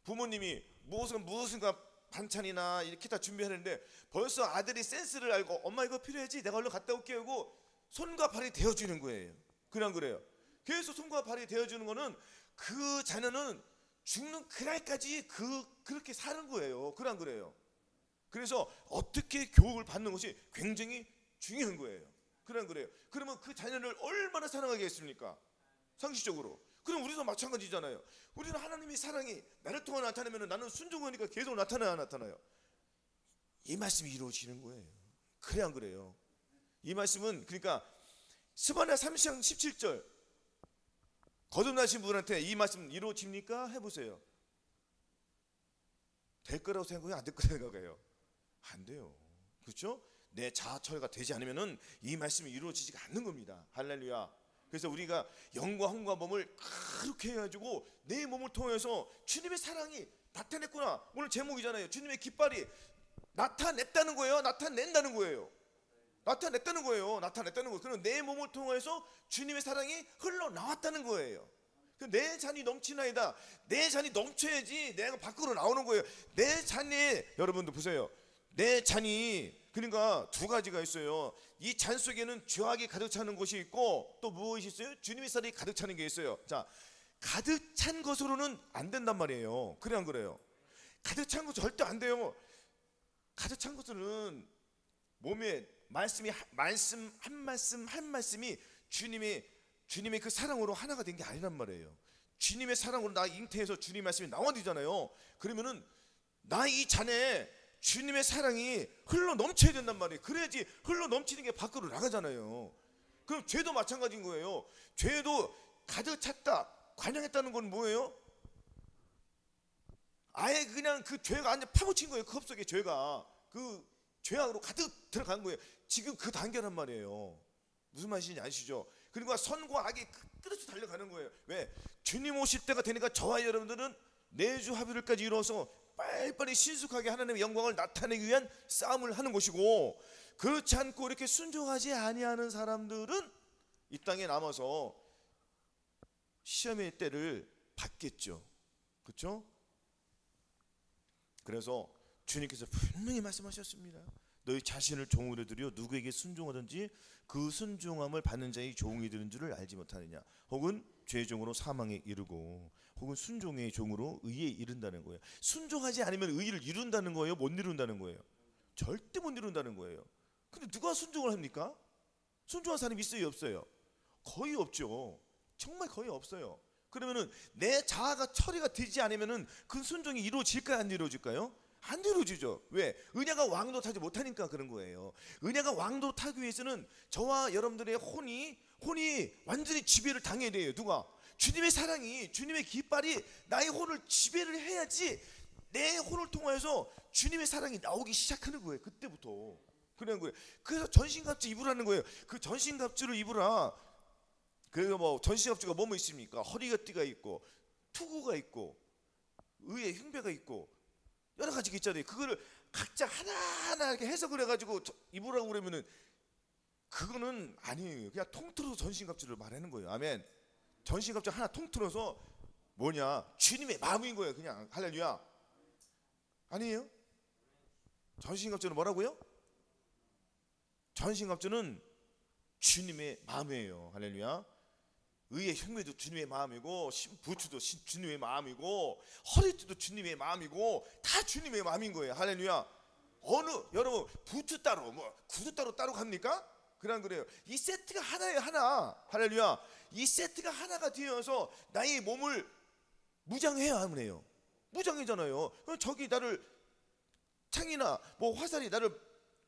부모님이 무엇인가 반찬이나 이렇게 다 준비하는데 벌써 아들이 센스를 알고 엄마 이거 필요하지? 내가 얼른 갔다 올게 하고 손과 발이 되어주는 거예요. 그래 안 그래요? 계속 손과 발이 되어주는 거는 그 자녀는 죽는 그날까지 그렇게 사는 거예요. 그래 안 그래요? 그래서 어떻게 교육을 받는 것이 굉장히 중요한 거예요. 그래 안 그래요? 그러면 그 자녀를 얼마나 사랑하겠습니까? 상식적으로. 그럼 우리도 마찬가지잖아요. 우리는 하나님의 사랑이 나를 통해 나타나면 나는 순종하니까 계속 나타나요. 이 말씀이 이루어지는 거예요. 그래 안 그래요? 이 말씀은 그러니까 스바냐 30장 17절 거듭나신 분한테 이 말씀 이루어집니까? 해보세요. 될 거라고 생각해요? 안 될 거라고 생각해요? 안 돼요. 그렇죠? 내 자아 처리가 되지 않으면은 이 말씀이 이루어지지가 않는 겁니다. 할렐루야. 그래서 우리가 영과 혼과 몸을 그렇게 해가지고 내 몸을 통해서 주님의 사랑이 나타냈구나. 오늘 제목이잖아요. 주님의 깃발이 나타냈다는 거예요. 나타낸다는 거예요. 나타냈다는 거예요. 그럼 내 몸을 통해서 주님의 사랑이 흘러나왔다는 거예요. 내 잔이 넘치나이다. 내 잔이 넘쳐야지 내가 밖으로 나오는 거예요. 내 잔이, 여러분들 보세요. 내 잔이, 그러니까 두 가지가 있어요. 이 잔 속에는 죄악이 가득 차는 것이 있고 또 무엇이 있어요? 주님의 살이 가득 차는 게 있어요. 자, 가득 찬 것으로는 안 된단 말이에요. 그래 안 그래요? 가득 찬 거 절대 안 돼요. 가득 찬 것은 몸에 말씀 한 말씀이 주님의 그 사랑으로 하나가 된 게 아니란 말이에요. 주님의 사랑으로 나 잉태해서 주님 말씀이 나와야 되잖아요. 그러면은 나 이 잔에 주님의 사랑이 흘러 넘쳐야 된단 말이에요. 그래야지 흘러 넘치는 게 밖으로 나가잖아요. 그럼 죄도 마찬가지인 거예요. 죄도 가득 찼다, 관영했다는 건 뭐예요? 아예 그냥 그 죄가 완전 파묻힌 거예요. 그 컵 속에 죄가 그 죄악으로 가득 들어간 거예요. 지금 그 단계란 말이에요. 무슨 말인지 아시죠? 그리고 선과 악이 끝없이 달려가는 거예요. 왜? 주님 오실 때가 되니까 저와 여러분들은 내주 합의를까지 이루어서 빨리빨리 신속하게 하나님의 영광을 나타내기 위한 싸움을 하는 것이고, 그렇지 않고 이렇게 순종하지 아니하는 사람들은 이 땅에 남아서 시험의 때를 받겠죠. 그렇죠? 그래서 주님께서 분명히 말씀하셨습니다. 너희 자신을 종으로 드려 누구에게 순종하든지 그 순종함을 받는 자의 종이 되는 줄을 알지 못하느냐. 혹은 죄의 종으로 사망에 이르고, 혹은 순종의 종으로 의에 이른다는 거예요. 순종하지 않으면 의를 이룬다는 거예요? 못 이룬다는 거예요? 절대 못 이룬다는 거예요. 근데 누가 순종을 합니까? 순종한 사람이 있어요, 없어요? 거의 없죠. 정말 거의 없어요. 그러면은 내 자아가 처리가 되지 않으면은 그 순종이 이루어질까요, 안 이루어질까요? 안 이루어지죠. 왜? 은혜가 왕도 타지 못하니까 그런 거예요. 은혜가 왕도 타기 위해서는 저와 여러분들의 혼이 완전히 지배를 당해야 돼요. 누가? 주님의 사랑이, 주님의 깃발이 나의 혼을 지배를 해야지 내 혼을 통해서 주님의 사랑이 나오기 시작하는 거예요. 그때부터. 그런 거예요. 그래서 전신갑주 입으라는 거예요. 그 전신갑주를 입으라. 그래서 뭐 전신갑주가 뭐뭐 있습니까? 허리가 띠가 있고, 투구가 있고, 의의 흉배가 있고, 여러 가지가 있잖아요. 그거를 각자 하나하나 이렇게 해석을 해가지고 입으라고 그러면은 그거는 아니에요. 그냥 통틀어서 전신갑주를 말하는 거예요. 아멘. 전신갑주 하나 통틀어서 뭐냐? 주님의 마음인 거예요. 그냥. 할렐루야. 아니에요? 전신갑주는 뭐라고요? 전신갑주는 주님의 마음이에요. 할렐루야. 의의 흉매도 주님의 마음이고, 부추도 주님의 마음이고, 허리띠도 주님의 마음이고, 다 주님의 마음인 거예요. 할렐루야. 여러분 부추 따로 뭐 구두 따로 갑니까? 그런 거래요. 이 세트가 하나예요, 하나. 할렐루야. 이 세트가 하나가 되어서 나의 몸을 무장해야 하는 거예요. 무장이잖아요. 그럼 적이 나를 창이나 뭐 화살이 나를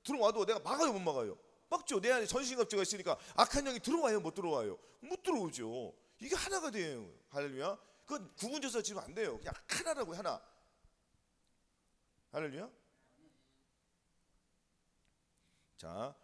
들어와도 내가 막아요, 못 막아요? 막죠. 내 안에 전신갑주가 있으니까 악한 영이 들어와요, 못 들어와요? 못 들어오죠. 이게 하나가 돼요. 할렐루야. 그건 구분져서 지면 안 돼요. 그냥 하나라고요, 하나. 할렐루야. 자,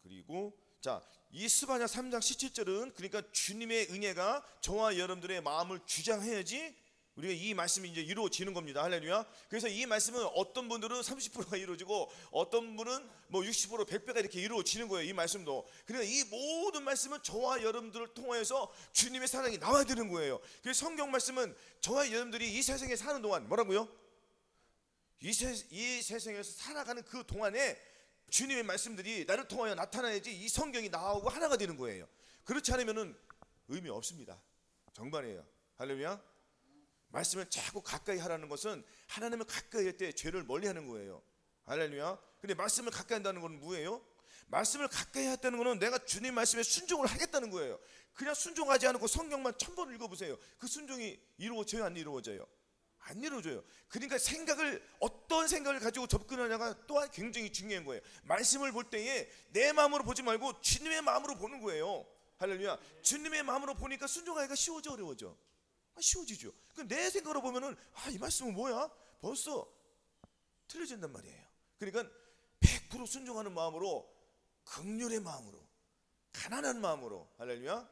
그리고 자, 이 스바냐 3장 17절은 그러니까 주님의 은혜가 저와 여러분들의 마음을 주장해야지 우리가 이 말씀이 이제 이루어지는 겁니다. 할렐루야. 그래서 이 말씀은 어떤 분들은 30%가 이루어지고 어떤 분은 뭐 60% 100배가 이렇게 이루어지는 거예요. 이 말씀도. 그러니까 이 모든 말씀은 저와 여러분들을 통하여서 주님의 사랑이 나와야 되는 거예요. 그래서 성경 말씀은 저와 여러분들이 이 세상에 사는 동안 뭐라고요? 이 세상에서 살아가는 그 동안에 주님의 말씀들이 나를 통하여 나타나야지 이 성경이 나오고 하나가 되는 거예요. 그렇지 않으면 의미 없습니다. 정반이에요. 할렐루야. 말씀을 자꾸 가까이 하라는 것은 하나님을 가까이 할 때 죄를 멀리 하는 거예요. 할렐루야. 근데 말씀을 가까이 한다는 건 뭐예요? 말씀을 가까이 했다는 것은 내가 주님 말씀에 순종을 하겠다는 거예요. 그냥 순종하지 않고 성경만 1000번 읽어보세요. 그 순종이 이루어져요, 안 이루어져요? 안 이루어져요. 그러니까 어떤 생각을 가지고 접근하냐가 또한 굉장히 중요한 거예요. 말씀을 볼 때에 내 마음으로 보지 말고 주님의 마음으로 보는 거예요. 할렐루야. 주님의 마음으로 보니까 순종하기가 쉬워져, 어려워져? 쉬워지죠. 내 생각으로 보면은 이 말씀은 뭐야? 벌써 틀려진단 말이에요. 그러니까 100% 순종하는 마음으로, 긍휼의 마음으로, 가난한 마음으로, 할렐루야.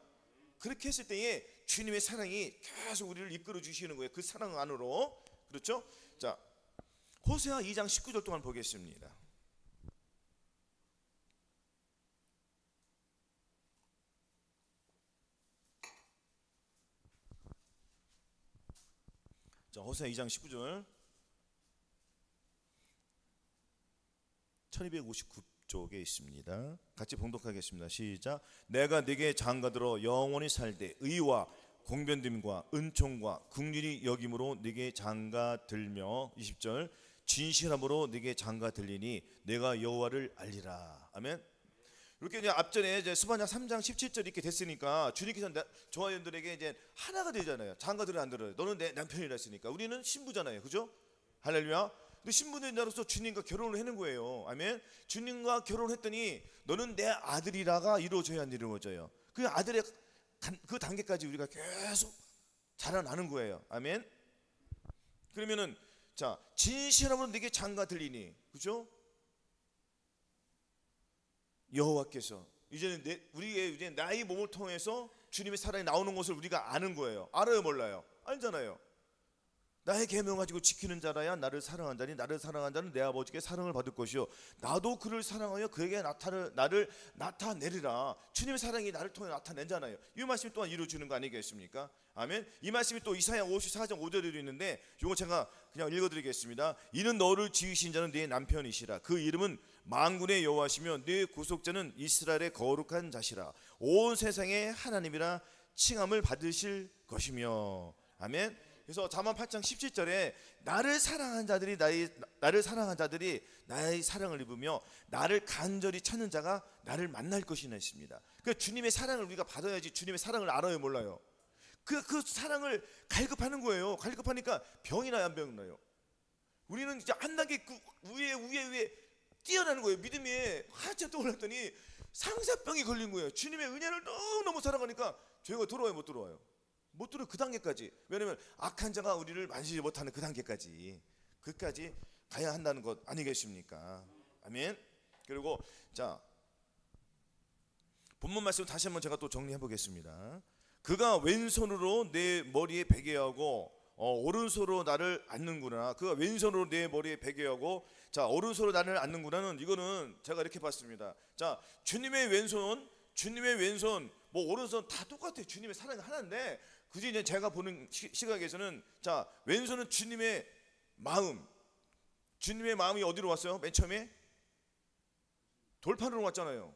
그렇게 했을 때에 주님의 사랑이 계속 우리를 이끌어 주시는 거예요. 그 사랑 안으로. 그렇죠? 자, 호세아 2장 19절 동안 보겠습니다. 자, 호세아 2장 19절 1259쪽에 있습니다. 같이 봉독하겠습니다. 시작. 내가 네게 장가들어 영원히 살되 의와 공변됨과 은총과 긍휼이 여김으로 네게 장가들며 20절 진실함으로 네게 장가들리니 내가 여호와를 알리라. 아멘. 이렇게 이제 앞전에 이제 스바냐 3장 17절 이렇게 됐으니까 주님께서 저와 여러분들에게 이제 하나가 되잖아요. 장가들을 안 들어요. 너는 내 남편이라 했으니까. 우리는 신부잖아요. 그죠? 할렐루야. 근데 신부된 자로서 주님과 결혼을 하는 거예요. 아멘. 주님과 결혼했더니 너는 내 아들이라가 이루어져야 안 이루어져요. 그 아들의 그 단계까지 우리가 계속 자라나는 거예요. 아멘. 그러면은 자, 진실함으로 네게 장가들리니, 그죠? 여호와께서 이제는 우리의 이제 나의 몸을 통해서 주님의 사랑이 나오는 것을 우리가 아는 거예요. 알아요, 몰라요? 알잖아요. 나의 계명 가지고 지키는 자라야 나를 사랑한 자니 나를 사랑한 자는 내 아버지께 사랑을 받을 것이요 나도 그를 사랑하여 그에게 나를 나타내리라. 주님의 사랑이 나를 통해 나타낸잖아요. 이 말씀이 또한 이루어지는 거 아니겠습니까? 아멘. 이 말씀이 또 이사야 54장 5절에도 있는데 이거 제가 그냥 읽어드리겠습니다. 이는 너를 지으신 자는 네 남편이시라. 그 이름은 만군의 여호와시며 네 구속자는 이스라엘의 거룩한 자시라. 온 세상의 하나님이라 칭함을 받으실 것이며. 아멘. 그래서 잠언 8장 17절에 나를 사랑한 자들이 나의 사랑을 입으며 나를 간절히 찾는 자가 나를 만날 것이나 했습니다. 그 주님의 사랑을 우리가 받아야지 주님의 사랑을 알아요, 몰라요? 그 사랑을 갈급하는 거예요. 갈급하니까 병이 나요, 안 병 나요? 우리는 이제 한 단계 위에 뛰어나는 거예요. 믿음이 한참 떠올랐더니 상사병이 걸린 거예요. 주님의 은혜를 너무너무 사랑하니까 죄가 들어와요, 못 들어와요? 못 들어요. 그 단계까지. 왜냐하면 악한 자가 우리를 만지지 못하는 그 단계까지, 그까지 가야 한다는 것 아니겠습니까? 아멘. 그리고 자, 본문 말씀 다시 한번 제가 또 정리해 보겠습니다. 그가 왼손으로 내 머리에 베게 하고 오른손으로 나를 안는구나. 그가 왼손으로 내 머리에 베게 하고 자, 오른손으로 나를 안는구나는 이거는 제가 이렇게 봤습니다. 자, 주님의 왼손 뭐 오른손 다 똑같아요. 주님의 사랑이 하나인데 굳이 이제 제가 보는 시각에서는 자, 왼손은 주님의 마음이 어디로 왔어요? 맨 처음에 돌판으로 왔잖아요.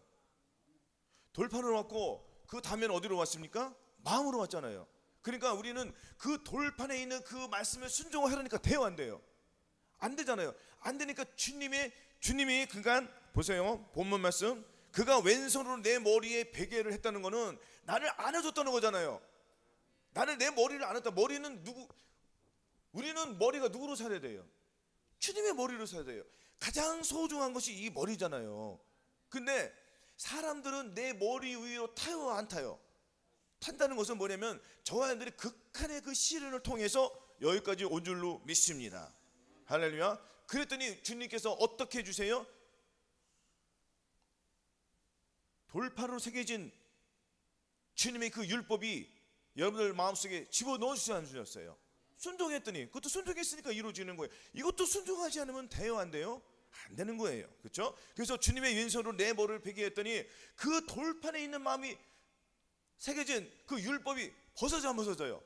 돌판으로 왔고 그 다음에는 어디로 왔습니까? 마음으로 왔잖아요. 그러니까 우리는 그 돌판에 있는 그 말씀에 순종을 하려니까 돼요, 안 돼요? 안 되잖아요. 안 되니까 주님이 그러니까 보세요. 본문 말씀 그가 왼손으로 내 머리에 베개를 했다는 거는 나를 안아줬다는 거잖아요. 나는 내 머리를 안았다. 머리는 누구? 우리는 머리가 누구로 살아야 돼요? 주님의 머리로 살아야 돼요. 가장 소중한 것이 이 머리잖아요. 근데 사람들은 내 머리 위로 타요, 안 타요? 탄다는 것은 뭐냐면 저와 여러분들이 극한의 그 시련을 통해서 여기까지 온 줄로 믿습니다. 할렐루야. 그랬더니 주님께서 어떻게 해주세요? 돌판으로 새겨진 주님의 그 율법이 여러분들 마음속에 집어넣어 주지 않으셨어요. 순종했더니 그것도 순종했으니까 이루어지는 거예요. 이것도 순종하지 않으면 돼요, 안 돼요? 안 되는 거예요. 그렇죠? 그래서 주님의 왼손으로 내 머리를 베게 했더니 그 돌판에 있는 마음이 새겨진 그 율법이 벗어져 안 벗어져요?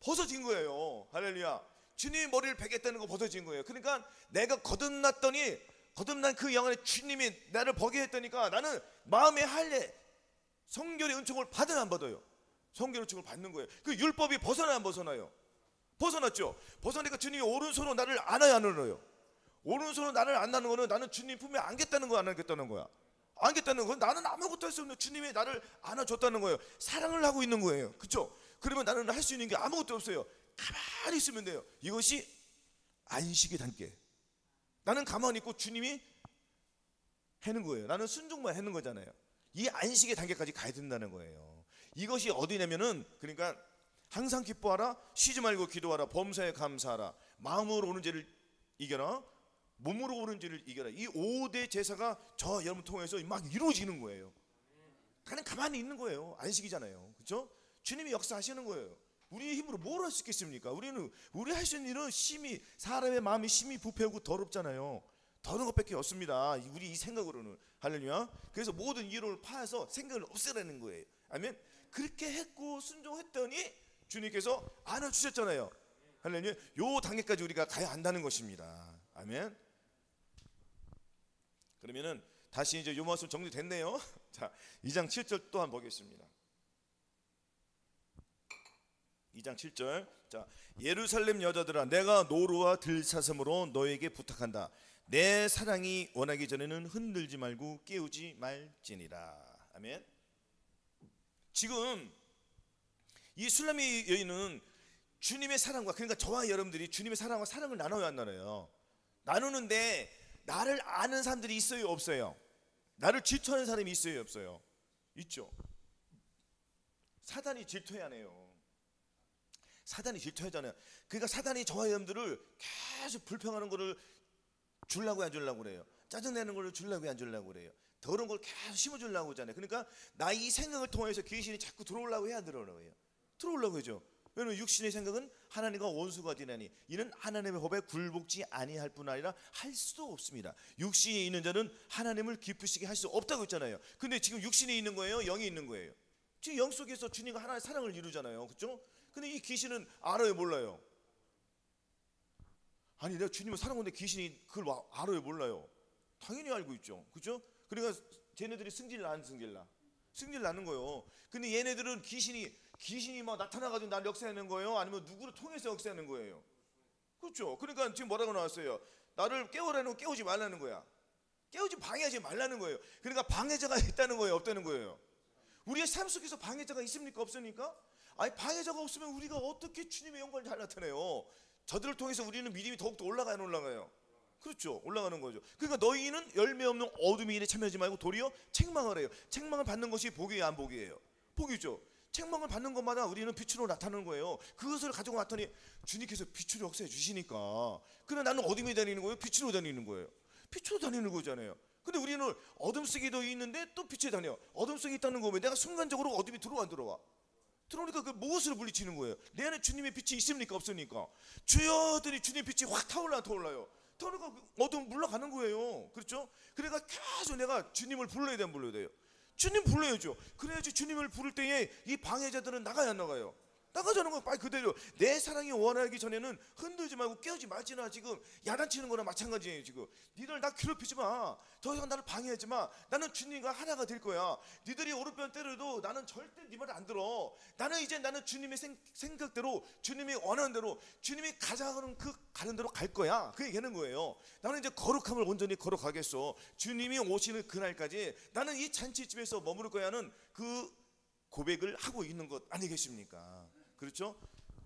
벗어진 거예요. 할렐루야. 주님이 머리를 베겠다는 거 벗어진 거예요. 그러니까 내가 거듭난 그 영안에 주님이 나를 보게 했다니까 나는 마음의 할례 성결의 은총을 받아야 안 받아요? 성결의 은총을 받는 거예요. 그 율법이 벗어나야 안 벗어나요? 벗어났죠. 벗어나니까 주님이 오른손으로 나를 안아야 안 안아요? 오른손으로 나를 안다는 거는 나는 주님 품에 안겠다는 거야, 안 안겠다는 거야? 안겠다는 건 나는 아무것도 할 수 없는 주님이 나를 안아줬다는 거예요. 사랑을 하고 있는 거예요. 그렇죠? 그러면 나는 할 수 있는 게 아무것도 없어요. 가만히 있으면 돼요. 이것이 안식의 단계. 나는 가만히 있고 주님이 하는 거예요. 나는 순종만 하는 거잖아요. 이 안식의 단계까지 가야 된다는 거예요. 이것이 어디냐면은 그러니까 항상 기뻐하라, 쉬지 말고 기도하라, 범사에 감사하라, 마음으로 오는 죄를 이겨라, 몸으로 오는 죄를 이겨라. 이 5대 제사가 저 여러분 통해서 막 이루어지는 거예요. 그냥 가만히 있는 거예요. 안식이잖아요. 그렇죠? 주님이 역사하시는 거예요. 우리의 힘으로 뭘 할 수 있겠습니까? 우리 할 수 있는 일은 사람의 마음이 심히 부패하고 더럽잖아요. 더러운 것밖에 없습니다. 우리 이 생각으로는. 할렐루야. 그래서 모든 이론을 파서 생각을 없애라는 거예요. 아멘. 그렇게 했고 순종했더니 주님께서 안아주셨잖아요. 할렐루야. 요 단계까지 우리가 가야 한다는 것입니다. 아멘. 그러면은 다시 이제 요 말씀 정리됐네요. 자, 2장 7절 또 한번 보겠습니다. 2장 7절. 자, 예루살렘 여자들아, 내가 노루와 들사슴으로 너에게 부탁한다. 내 사랑이 원하기 전에는 흔들지 말고 깨우지 말지니라. 아멘. 지금 이 술라미 여인은 주님의 사랑과, 그러니까 저와 여러분들이 주님의 사랑과 사랑을 나눠야 안 나눠요. 나누는데 나를 아는 사람들이 있어요, 없어요? 나를 질투하는 사람이 있어요, 없어요? 있죠. 사단이 질투해하네요. 사단이 질투하잖아요. 그러니까 사단이 저와 여러분들을 계속 불평하는 거를 주려고 안 주려고 그래요. 짜증내는 걸 주려고 안 주려고 그래요. 더러운 걸 계속 심어주려고 하잖아요. 그러니까 나 이 생각을 통해서 귀신이 자꾸 들어오려고 해야 들어오려고 해요. 들어오려고 하죠. 왜냐면 육신의 생각은 하나님과 원수가 되나니 이는 하나님의 법에 굴복지 아니할 뿐 아니라 할 수도 없습니다. 육신에 있는 자는 하나님을 기쁘시게 할 수 없다고 했잖아요. 근데 지금 육신에 있는 거예요? 영이 있는 거예요? 지금 영 속에서 주님과 하나님의 사랑을 이루잖아요. 그렇죠? 근데 이 귀신은 알아요, 몰라요? 아니, 내가 주님을 사랑하는데 귀신이 그걸 알아요, 몰라요? 당연히 알고 있죠. 그렇죠? 그러니까 쟤네들이 승질 안 승질나? 승질 나는 거예요. 근데 얘네들은 귀신이 막 나타나가지고 나를 역사하는 거예요? 아니면 누구를 통해서 역사하는 거예요? 그렇죠? 그러니까 지금 뭐라고 나왔어요? 나를 깨우라는 거 깨우지 말라는 거야. 깨우지 방해하지 말라는 거예요. 그러니까 방해자가 있다는 거예요, 없다는 거예요? 우리의 삶 속에서 방해자가 있습니까, 없습니까? 아니, 방해자가 없으면 우리가 어떻게 주님의 영광을 잘 나타내요? 저들을 통해서 우리는 믿음이 더욱더 올라가요, 안 올라가요? 그렇죠, 올라가는 거죠. 그러니까 너희는 열매 없는 어둠의 일에 참여하지 말고 도리어 책망을 해요. 책망을 받는 것이 복이에요, 안 복이에요? 복이죠. 책망을 받는 것마다 우리는 빛으로 나타나는 거예요. 그것을 가지고 왔더니 주님께서 빛으로 역사해 주시니까, 그래 나는 어둠에 다니는 거예요, 빛으로 다니는 거예요? 빛으로 다니는 거잖아요. 근데 우리는 어둠 속에도 있는데 또 빛에 다녀. 어둠 속에 있다는 거면 내가 순간적으로 어둠이 들어와 안 들어와? 들어오니까 그 무엇으로 물리치는 거예요? 내 안에 주님의 빛이 있습니까, 없습니까? 주여 하더니 주님의 빛이 확 타올라요. 타오르니까 어둠 물러가는 거예요. 그렇죠? 그러니까 계속 내가 주님을 불러야 돼, 안 불러야 돼요? 주님 불러야죠. 그래야지 주님을 부를 때에 이 방해자들은 나가야 안 나가요? 나가자는 거 말 그대로. 내 사랑이 원하기 전에는 흔들지 말고 깨우지 말지나. 지금 야단치는 거나 마찬가지예요. 지금 니들 나 괴롭히지 마. 더 이상 나를 방해하지 마. 나는 주님과 하나가 될 거야. 니들이 오른편 때려도 나는 절대 네 말을 안 들어. 나는 이제 나는 주님의 생각대로, 주님이 원하는 대로, 주님이 가자는 그 가는 대로 갈 거야. 그 얘기하는 거예요. 나는 이제 거룩함을 온전히 거룩하겠어. 주님이 오시는 그날까지 나는 이 잔치집에서 머무를 거야는 그 고백을 하고 있는 것 아니겠습니까? 그렇죠?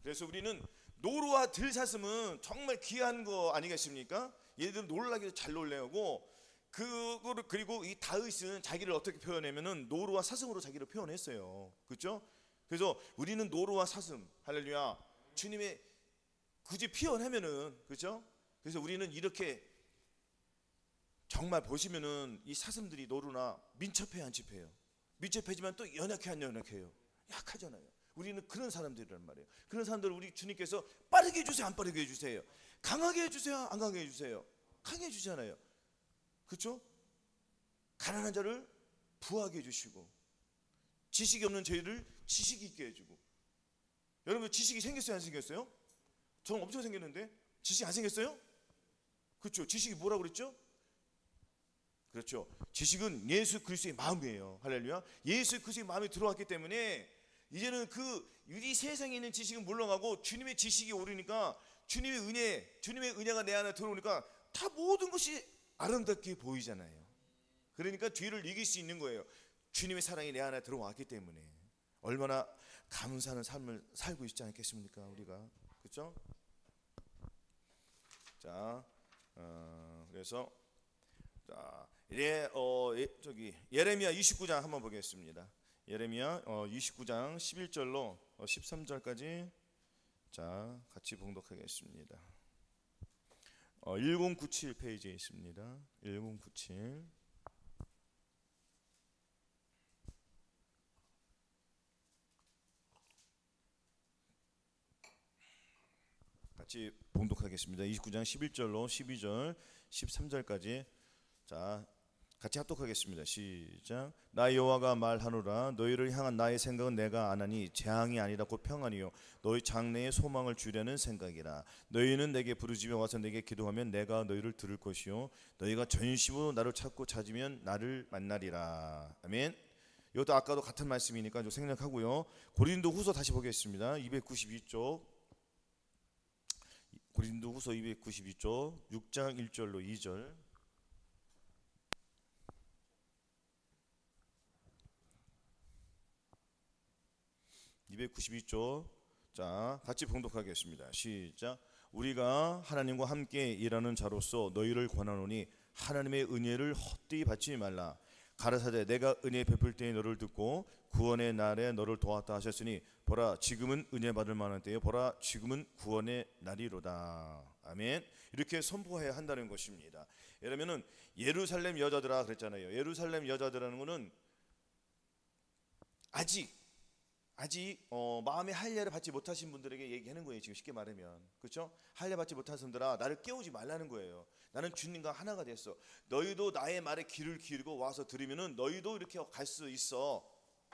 그래서 우리는 노루와 들사슴은 정말 귀한 거 아니겠습니까? 얘들 놀라기도 잘 놀래고, 그거를, 그리고 이 다윗은 자기를 어떻게 표현하면은 노루와 사슴으로 자기를 표현했어요. 그렇죠? 그래서 우리는 노루와 사슴, 할렐루야, 주님의 굳이 표현하면은, 그렇죠? 그래서 우리는 이렇게 정말 보시면은 이 사슴들이 노루나 민첩해 안 짚해요? 민첩하지만 또 연약해 안 연약해요? 약하잖아요. 우리는 그런 사람들이란 말이에요. 그런 사람들을 우리 주님께서 빠르게 해주세요, 안 빠르게 해주세요? 강하게 해주세요, 안 강하게 해주세요? 강하게 해주잖아요. 그렇죠? 가난한 자를 부하게 해주시고, 지식이 없는 저희를 지식이 있게 해주고. 여러분 지식이 생겼어요, 안 생겼어요? 저는 엄청 생겼는데 지식이 안 생겼어요? 그렇죠? 지식이 뭐라고 그랬죠? 그렇죠. 지식은 예수 그리스도의 마음이에요. 할렐루야. 예수 그리스도의 마음이 들어왔기 때문에 이제는 이 세상에 있는 지식은 물러가고 주님의 지식이 오르니까, 주님의 은혜가 내 안에 들어오니까 다 모든 것이 아름답게 보이잖아요. 그러니까 뒤를 이길 수 있는 거예요. 주님의 사랑이 내 안에 들어왔기 때문에. 얼마나 감사하는 삶을 살고 있지 않겠습니까, 우리가? 그렇죠? 자, 그래서 자, 예레미야 29장 한번 보겠습니다. 예레미야 29장 11절로 13절까지 자 같이 봉독하겠습니다. 1097 페이지에 있습니다. 1097. 같이 봉독하겠습니다. 29장 11절로 12절 13절까지 자 같이 합독하겠습니다. 시작. 나 여호와가 말하노라. 너희를 향한 나의 생각은 내가 아나니 재앙이 아니라 곧 평안이요 너희 장래에 소망을 주려는 생각이라. 너희는 내게 부르짖어 와서 내게 기도하면 내가 너희를 들을 것이요 너희가 전심으로 나를 찾고 찾으면 나를 만나리라. 아멘. 이것도 아까도 같은 말씀이니까 좀 생략하고요. 고린도후서 다시 보겠습니다. 292쪽. 고린도후서 292쪽 6장 1절로 2절. 292쪽 자 같이 봉독하겠습니다. 시작. 우리가 하나님과 함께 일하는 자로서 너희를 권하노니 하나님의 은혜를 헛되이 받지 말라. 가라사대 내가 은혜 베풀 때에 너를 듣고 구원의 날에 너를 도왔다 하셨으니 보라 지금은 은혜 받을 만한 때요 보라 지금은 구원의 날이로다. 아멘. 이렇게 선포해야 한다는 것입니다. 여러분은 예루살렘 여자들아 그랬잖아요. 예루살렘 여자들라는 것은 아직 마음의 할례를 받지 못하신 분들에게 얘기하는 거예요. 지금 쉽게 말하면, 그렇죠? 할례 받지 못한 사람들아 나를 깨우지 말라는 거예요. 나는 주님과 하나가 됐어. 너희도 나의 말에 귀를 기울이고 와서 들으면은 너희도 이렇게 갈 수 있어.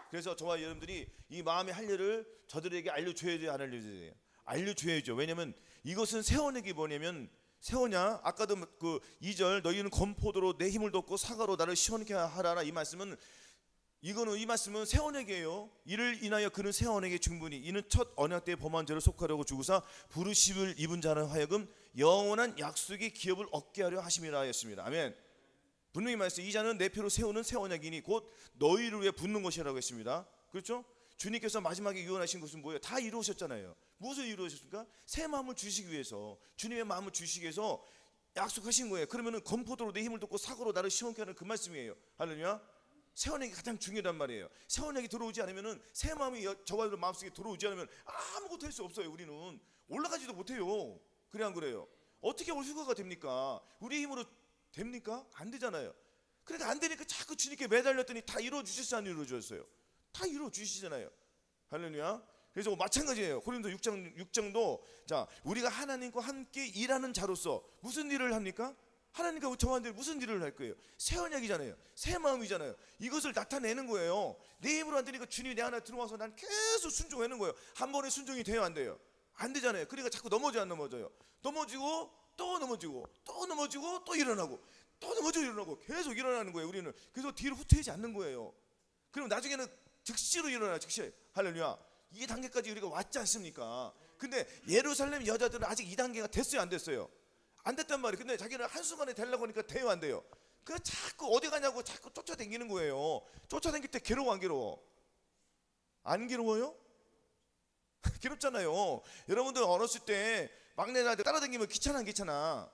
그래서 저와 여러분들이 이 마음의 할례를 저들에게 알려줘야 돼요, 안 알려줘야 돼요? 알려줘야죠. 왜냐하면 이것은 새 언약이 뭐냐면, 새 언약 아까도 그 2절 너희는 건포도로 내 힘을 돋고 사과로 나를 시원케 하라. 이 말씀은 이 말씀은 새 언약이에요. 이를 인하여 그는 새 언약에 충분히 이는 첫 언약 때 범한 죄를 속하려고 주고사 부르심을 입은 자는 하여금 영원한 약속의 기업을 얻게 하려 하심이라 하였습니다. 아멘. 분명히 말했어요. 이 자는 내 표로 세우는 새 언약이니 곧 너희를 위해 붙는 것이라고 했습니다. 그렇죠? 주님께서 마지막에 유언하신 것은 뭐예요? 다 이루셨잖아요. 무엇을 이루셨습니까? 새 마음을 주시기 위해서, 주님의 마음을 주시기 위해서 약속하신 거예요. 그러면은 건포도로 내 힘을 돋고 사고로 나를 시원케 하는 그 말씀이에요. 할렐루야. 새 언약이 가장 중요하단 말이에요. 새 언약이 들어오지 않으면은, 새 마음이 저와 여러분 마음속에 들어오지 않으면 아무것도 할 수 없어요. 우리는 올라가지도 못해요. 그래 안 그래요? 어떻게 올 휴가가 됩니까? 우리 힘으로 됩니까? 안 되잖아요. 그러니까 안 되니까 자꾸 주님께 매달렸더니 다 이루어 주셨어요, 안 이루어 주셨어요? 다 이루어 주시잖아요. 할렐루야. 그래서 마찬가지예요. 고린도 6장도 자 우리가 하나님과 함께 일하는 자로서 무슨 일을 합니까? 하나님과 저한테 무슨 일을 할 거예요? 새 언약이잖아요. 새 마음이잖아요. 이것을 나타내는 거예요. 내 힘으로 안 되니까 주님이 내 안에 들어와서 난 계속 순종하는 거예요. 한 번에 순종이 돼요, 안 돼요? 안 되잖아요. 그러니까 자꾸 안 넘어져요. 넘어지고 또 넘어지고 또 넘어지고 또 일어나고 또 넘어지고 일어나고 계속 일어나는 거예요. 우리는 그래서 뒤로 후퇴하지 않는 거예요. 그럼 나중에는 즉시로 일어나요. 즉시. 할렐루야. 이 단계까지 우리가 왔지 않습니까? 근데 예루살렘 여자들은 아직 이 단계가 됐어요, 안 됐어요? 안 됐단 말이에요. 근데 자기는 한순간에 되려고 하니까 돼요, 안 돼요? 그래서 자꾸 어디 가냐고 자꾸 쫓아다니는 거예요. 쫓아다닐 때 괴로워, 안 괴로워? 안 괴로워요? 괴롭잖아요. 여러분들 어렸을 때 막내들 따라다니면 귀찮아, 안 귀찮아?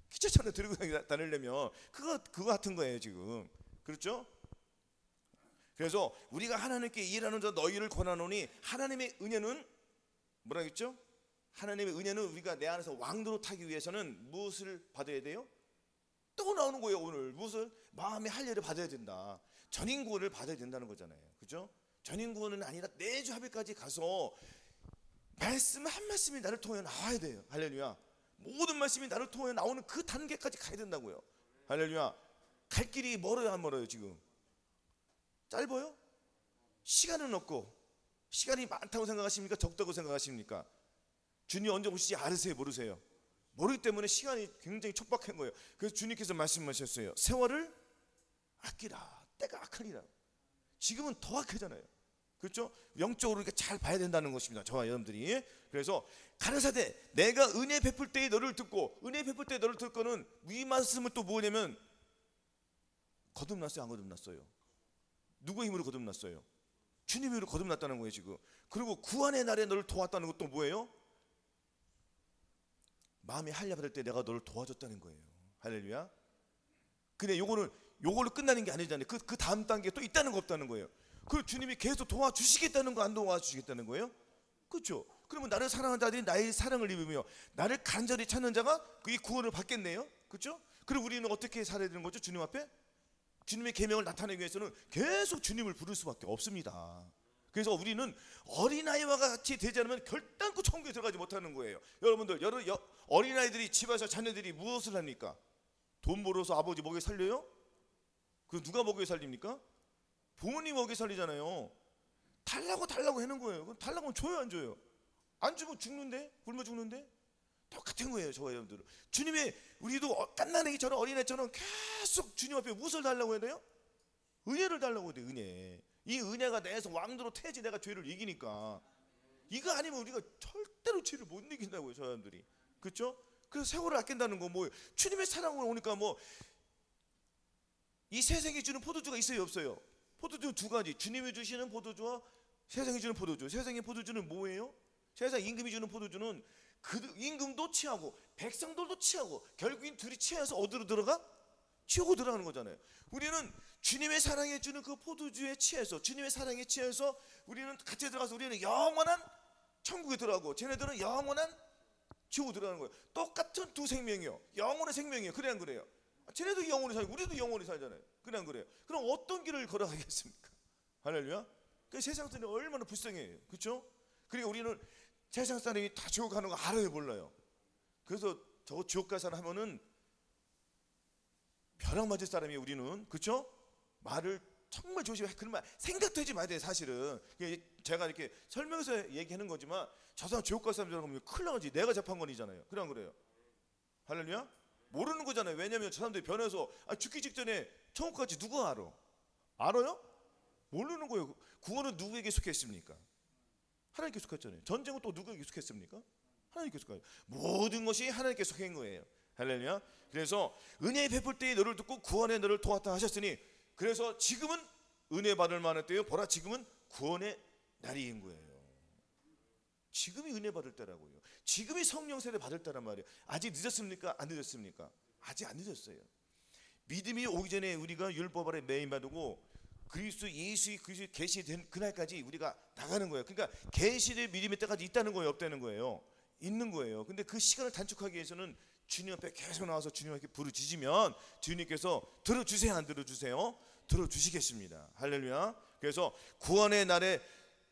귀찮잖아요. 들고 다니려면. 그거 같은 거예요, 지금. 그렇죠? 그래서 우리가 하나님께 일하는 자 너희를 권하노니, 하나님의 은혜는 뭐라 했죠? 하나님의 은혜는 우리가 내 안에서 왕도로 타기 위해서는 무엇을 받아야 돼요? 또 나오는 거예요. 오늘 무엇을? 마음의 할례를 받아야 된다. 전인구원을 받아야 된다는 거잖아요. 그죠? 전인구원은 아니라 내주 합의까지 가서 말씀 한 말씀이 나를 통해 나와야 돼요. 할렐루야. 모든 말씀이 나를 통해 나오는 그 단계까지 가야 된다고요. 할렐루야. 갈 길이 멀어요, 안 멀어요? 지금 짧아요? 시간은 없고, 시간이 많다고 생각하십니까? 적다고 생각하십니까? 주님 언제 오실지 아세요, 모르세요? 모르기 때문에 시간이 굉장히 촉박한 거예요. 그래서 주님께서 말씀하셨어요. 세월을 아끼라. 때가 악하니라. 지금은 더 악하잖아요. 그렇죠? 영적으로 이렇게 잘 봐야 된다는 것입니다, 저와 여러분들이. 그래서 가라사대 내가 은혜 베풀 때에 너를 듣고, 은혜 베풀 때에 너를 듣을 거는 이 말씀은 또 뭐냐면 거듭났어요, 안 거듭났어요? 누구의 힘으로 거듭났어요? 주님의 힘으로 거듭났다는 거예요, 지금. 그리고 구원의 날에 너를 도왔다는 것도 뭐예요? 마음이 할례 받을 때 내가 너를 도와줬다는 거예요. 할렐루야. 근데 요걸로 끝나는 게 아니잖아요. 그 다음 단계 또 있다는 거, 없다는 거예요. 그 주님이 계속 도와주시겠다는 거, 안 도와주시겠다는 거예요? 그렇죠? 그러면 나를 사랑하는 자들이 나의 사랑을 입으며 나를 간절히 찾는 자가 이 구원을 받겠네요. 그렇죠? 그리고 우리는 어떻게 살아야 되는 거죠? 주님 앞에? 주님의 계명을 나타내기 위해서는 계속 주님을 부를 수밖에 없습니다. 그래서 우리는 어린아이와 같이 되지 않으면 결단코 천국에 들어가지 못하는 거예요. 여러분들, 어린아이들이 집에서 자녀들이 무엇을 합니까? 돈 벌어서 아버지 먹여 살려요? 그 누가 먹여 살립니까? 부모님 먹여 살리잖아요. 달라고 하는 거예요. 그럼 달라고 하면 줘요, 안 줘요? 안 주면 죽는데? 굶어 죽는데? 똑같은 거예요, 저와 여러분들은. 주님의, 우리도 갓난아기처럼 어린애처럼 계속 주님 앞에 무엇을 달라고 해야 돼요? 은혜를 달라고 해야 돼요, 은혜. 이 은혜가 내에서 왕도로 태지 내가 죄를 이기니까. 이거 아니면 우리가 절대로 죄를 못 이긴다고요, 저 사람들이. 그렇죠? 그래서 세월을 아낀다는 거, 뭐 주님의 사랑으로 오니까 뭐 이 세상이 주는 포도주가 있어요, 없어요? 포도주는 두 가지. 주님이 주시는 포도주와 세상이 주는 포도주. 세상의 포도주는 뭐예요? 세상 임금이 주는 포도주는 그 임금도 취하고 백성들도 취하고 결국엔 둘이 취해서 어디로 들어가? 치우고 들어가는 거잖아요. 우리는 주님의 사랑에 주는 그 포도주에 취해서, 주님의 사랑에 취해서 우리는 같이 들어가서 우리는 영원한 천국에 들어가고 쟤네들은 영원한 지옥에 들어가는 거예요. 똑같은 두 생명이요, 영원의 생명이에요. 그래 안 그래요? 쟤네도 영원히 살고 우리도 영원히 살잖아요. 그래 안 그래요? 그럼 어떤 길을 걸어가겠습니까? 할렐루야. 그 세상 사람이 얼마나 불쌍해요. 그렇죠? 그리고 우리는 세상 사람이 다 지옥 가는 거 알아요, 몰라요? 그래서 저 지옥 갈 사람 하면은 벼락 맞을 사람이 우리는. 그렇죠? 말을 정말 조심해. 그런 말 생각도 하지 마야 돼, 사실은. 제가 이렇게 설명해서 얘기하는 거지만 저 사람 지옥 갈 사람이라고 하면 큰일 나지. 내가 재판 건이잖아요. 그래 안 그래요? 할렐루야. 모르는 거잖아요. 왜냐하면 저 사람들이 변해서 죽기 직전에 천국까지 누가 알아? 알아요? 모르는 거예요. 구원은 누구에게 속했습니까? 하나님께 속했잖아요. 전쟁은 또 누구에게 속했습니까? 하나님께 속해요. 모든 것이 하나님께 속한 거예요. 할렐루야. 그래서 은혜 베풀 때에 너를 듣고 구원의 너를 도왔다 하셨으니, 그래서 지금은 은혜 받을 만한 때요, 보라 지금은 구원의 날인 거예요. 지금이 은혜 받을 때라고요. 지금이 성령 세례 받을 때란 말이에요. 아직 늦었습니까? 안 늦었습니까? 아직 안 늦었어요. 믿음이 오기 전에 우리가 율법 아래 매임 받고 그리스도 예수의 계시된 그날까지 우리가 나가는 거예요. 그러니까 계시된 믿음의 때까지 있다는 거예요, 없다는 거예요? 있는 거예요. 근데 그 시간을 단축하기 위해서는 주님 앞에 계속 나와서 주님 앞에 부르짖으면 주님께서 들어주세요, 안 들어주세요? 들어주시겠습니다. 할렐루야. 그래서 구원의 날에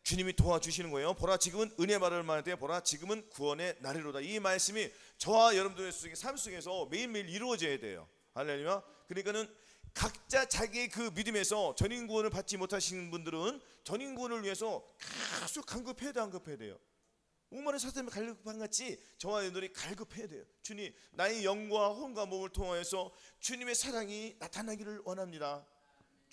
주님이 도와주시는 거예요. 보라 지금은 은혜 받을 만한데 보라 지금은 구원의 날이로다. 이 말씀이 저와 여러분들의 삶 속에서 매일매일 이루어져야 돼요. 할렐루야. 그러니까는 각자 자기의 그 믿음에서 전인 구원을 받지 못하시는 분들은 전인 구원을 위해서 계속 간급해야 돼요. 목마른 사슴이 갈급한 같이 저와 여러분들이 갈급해야 돼요. 주님, 나의 영과 혼과 몸을 통하여서 주님의 사랑이 나타나기를 원합니다.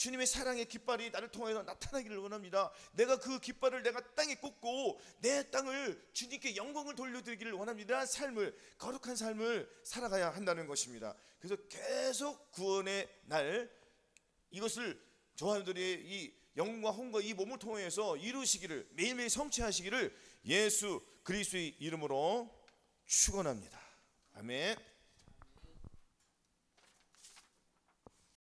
주님의 사랑의 깃발이 나를 통해서 나타나기를 원합니다. 내가 그 깃발을 내가 땅에 꽂고 내 땅을 주님께 영광을 돌려드리기를 원합니다. 삶을, 거룩한 삶을 살아가야 한다는 것입니다. 그래서 계속 구원의 날, 이것을 저와 여러분들의 이 영과 혼과 이 몸을 통해서 이루시기를, 매일매일 성취하시기를 예수 그리스도의 이름으로 축원합니다. 아멘.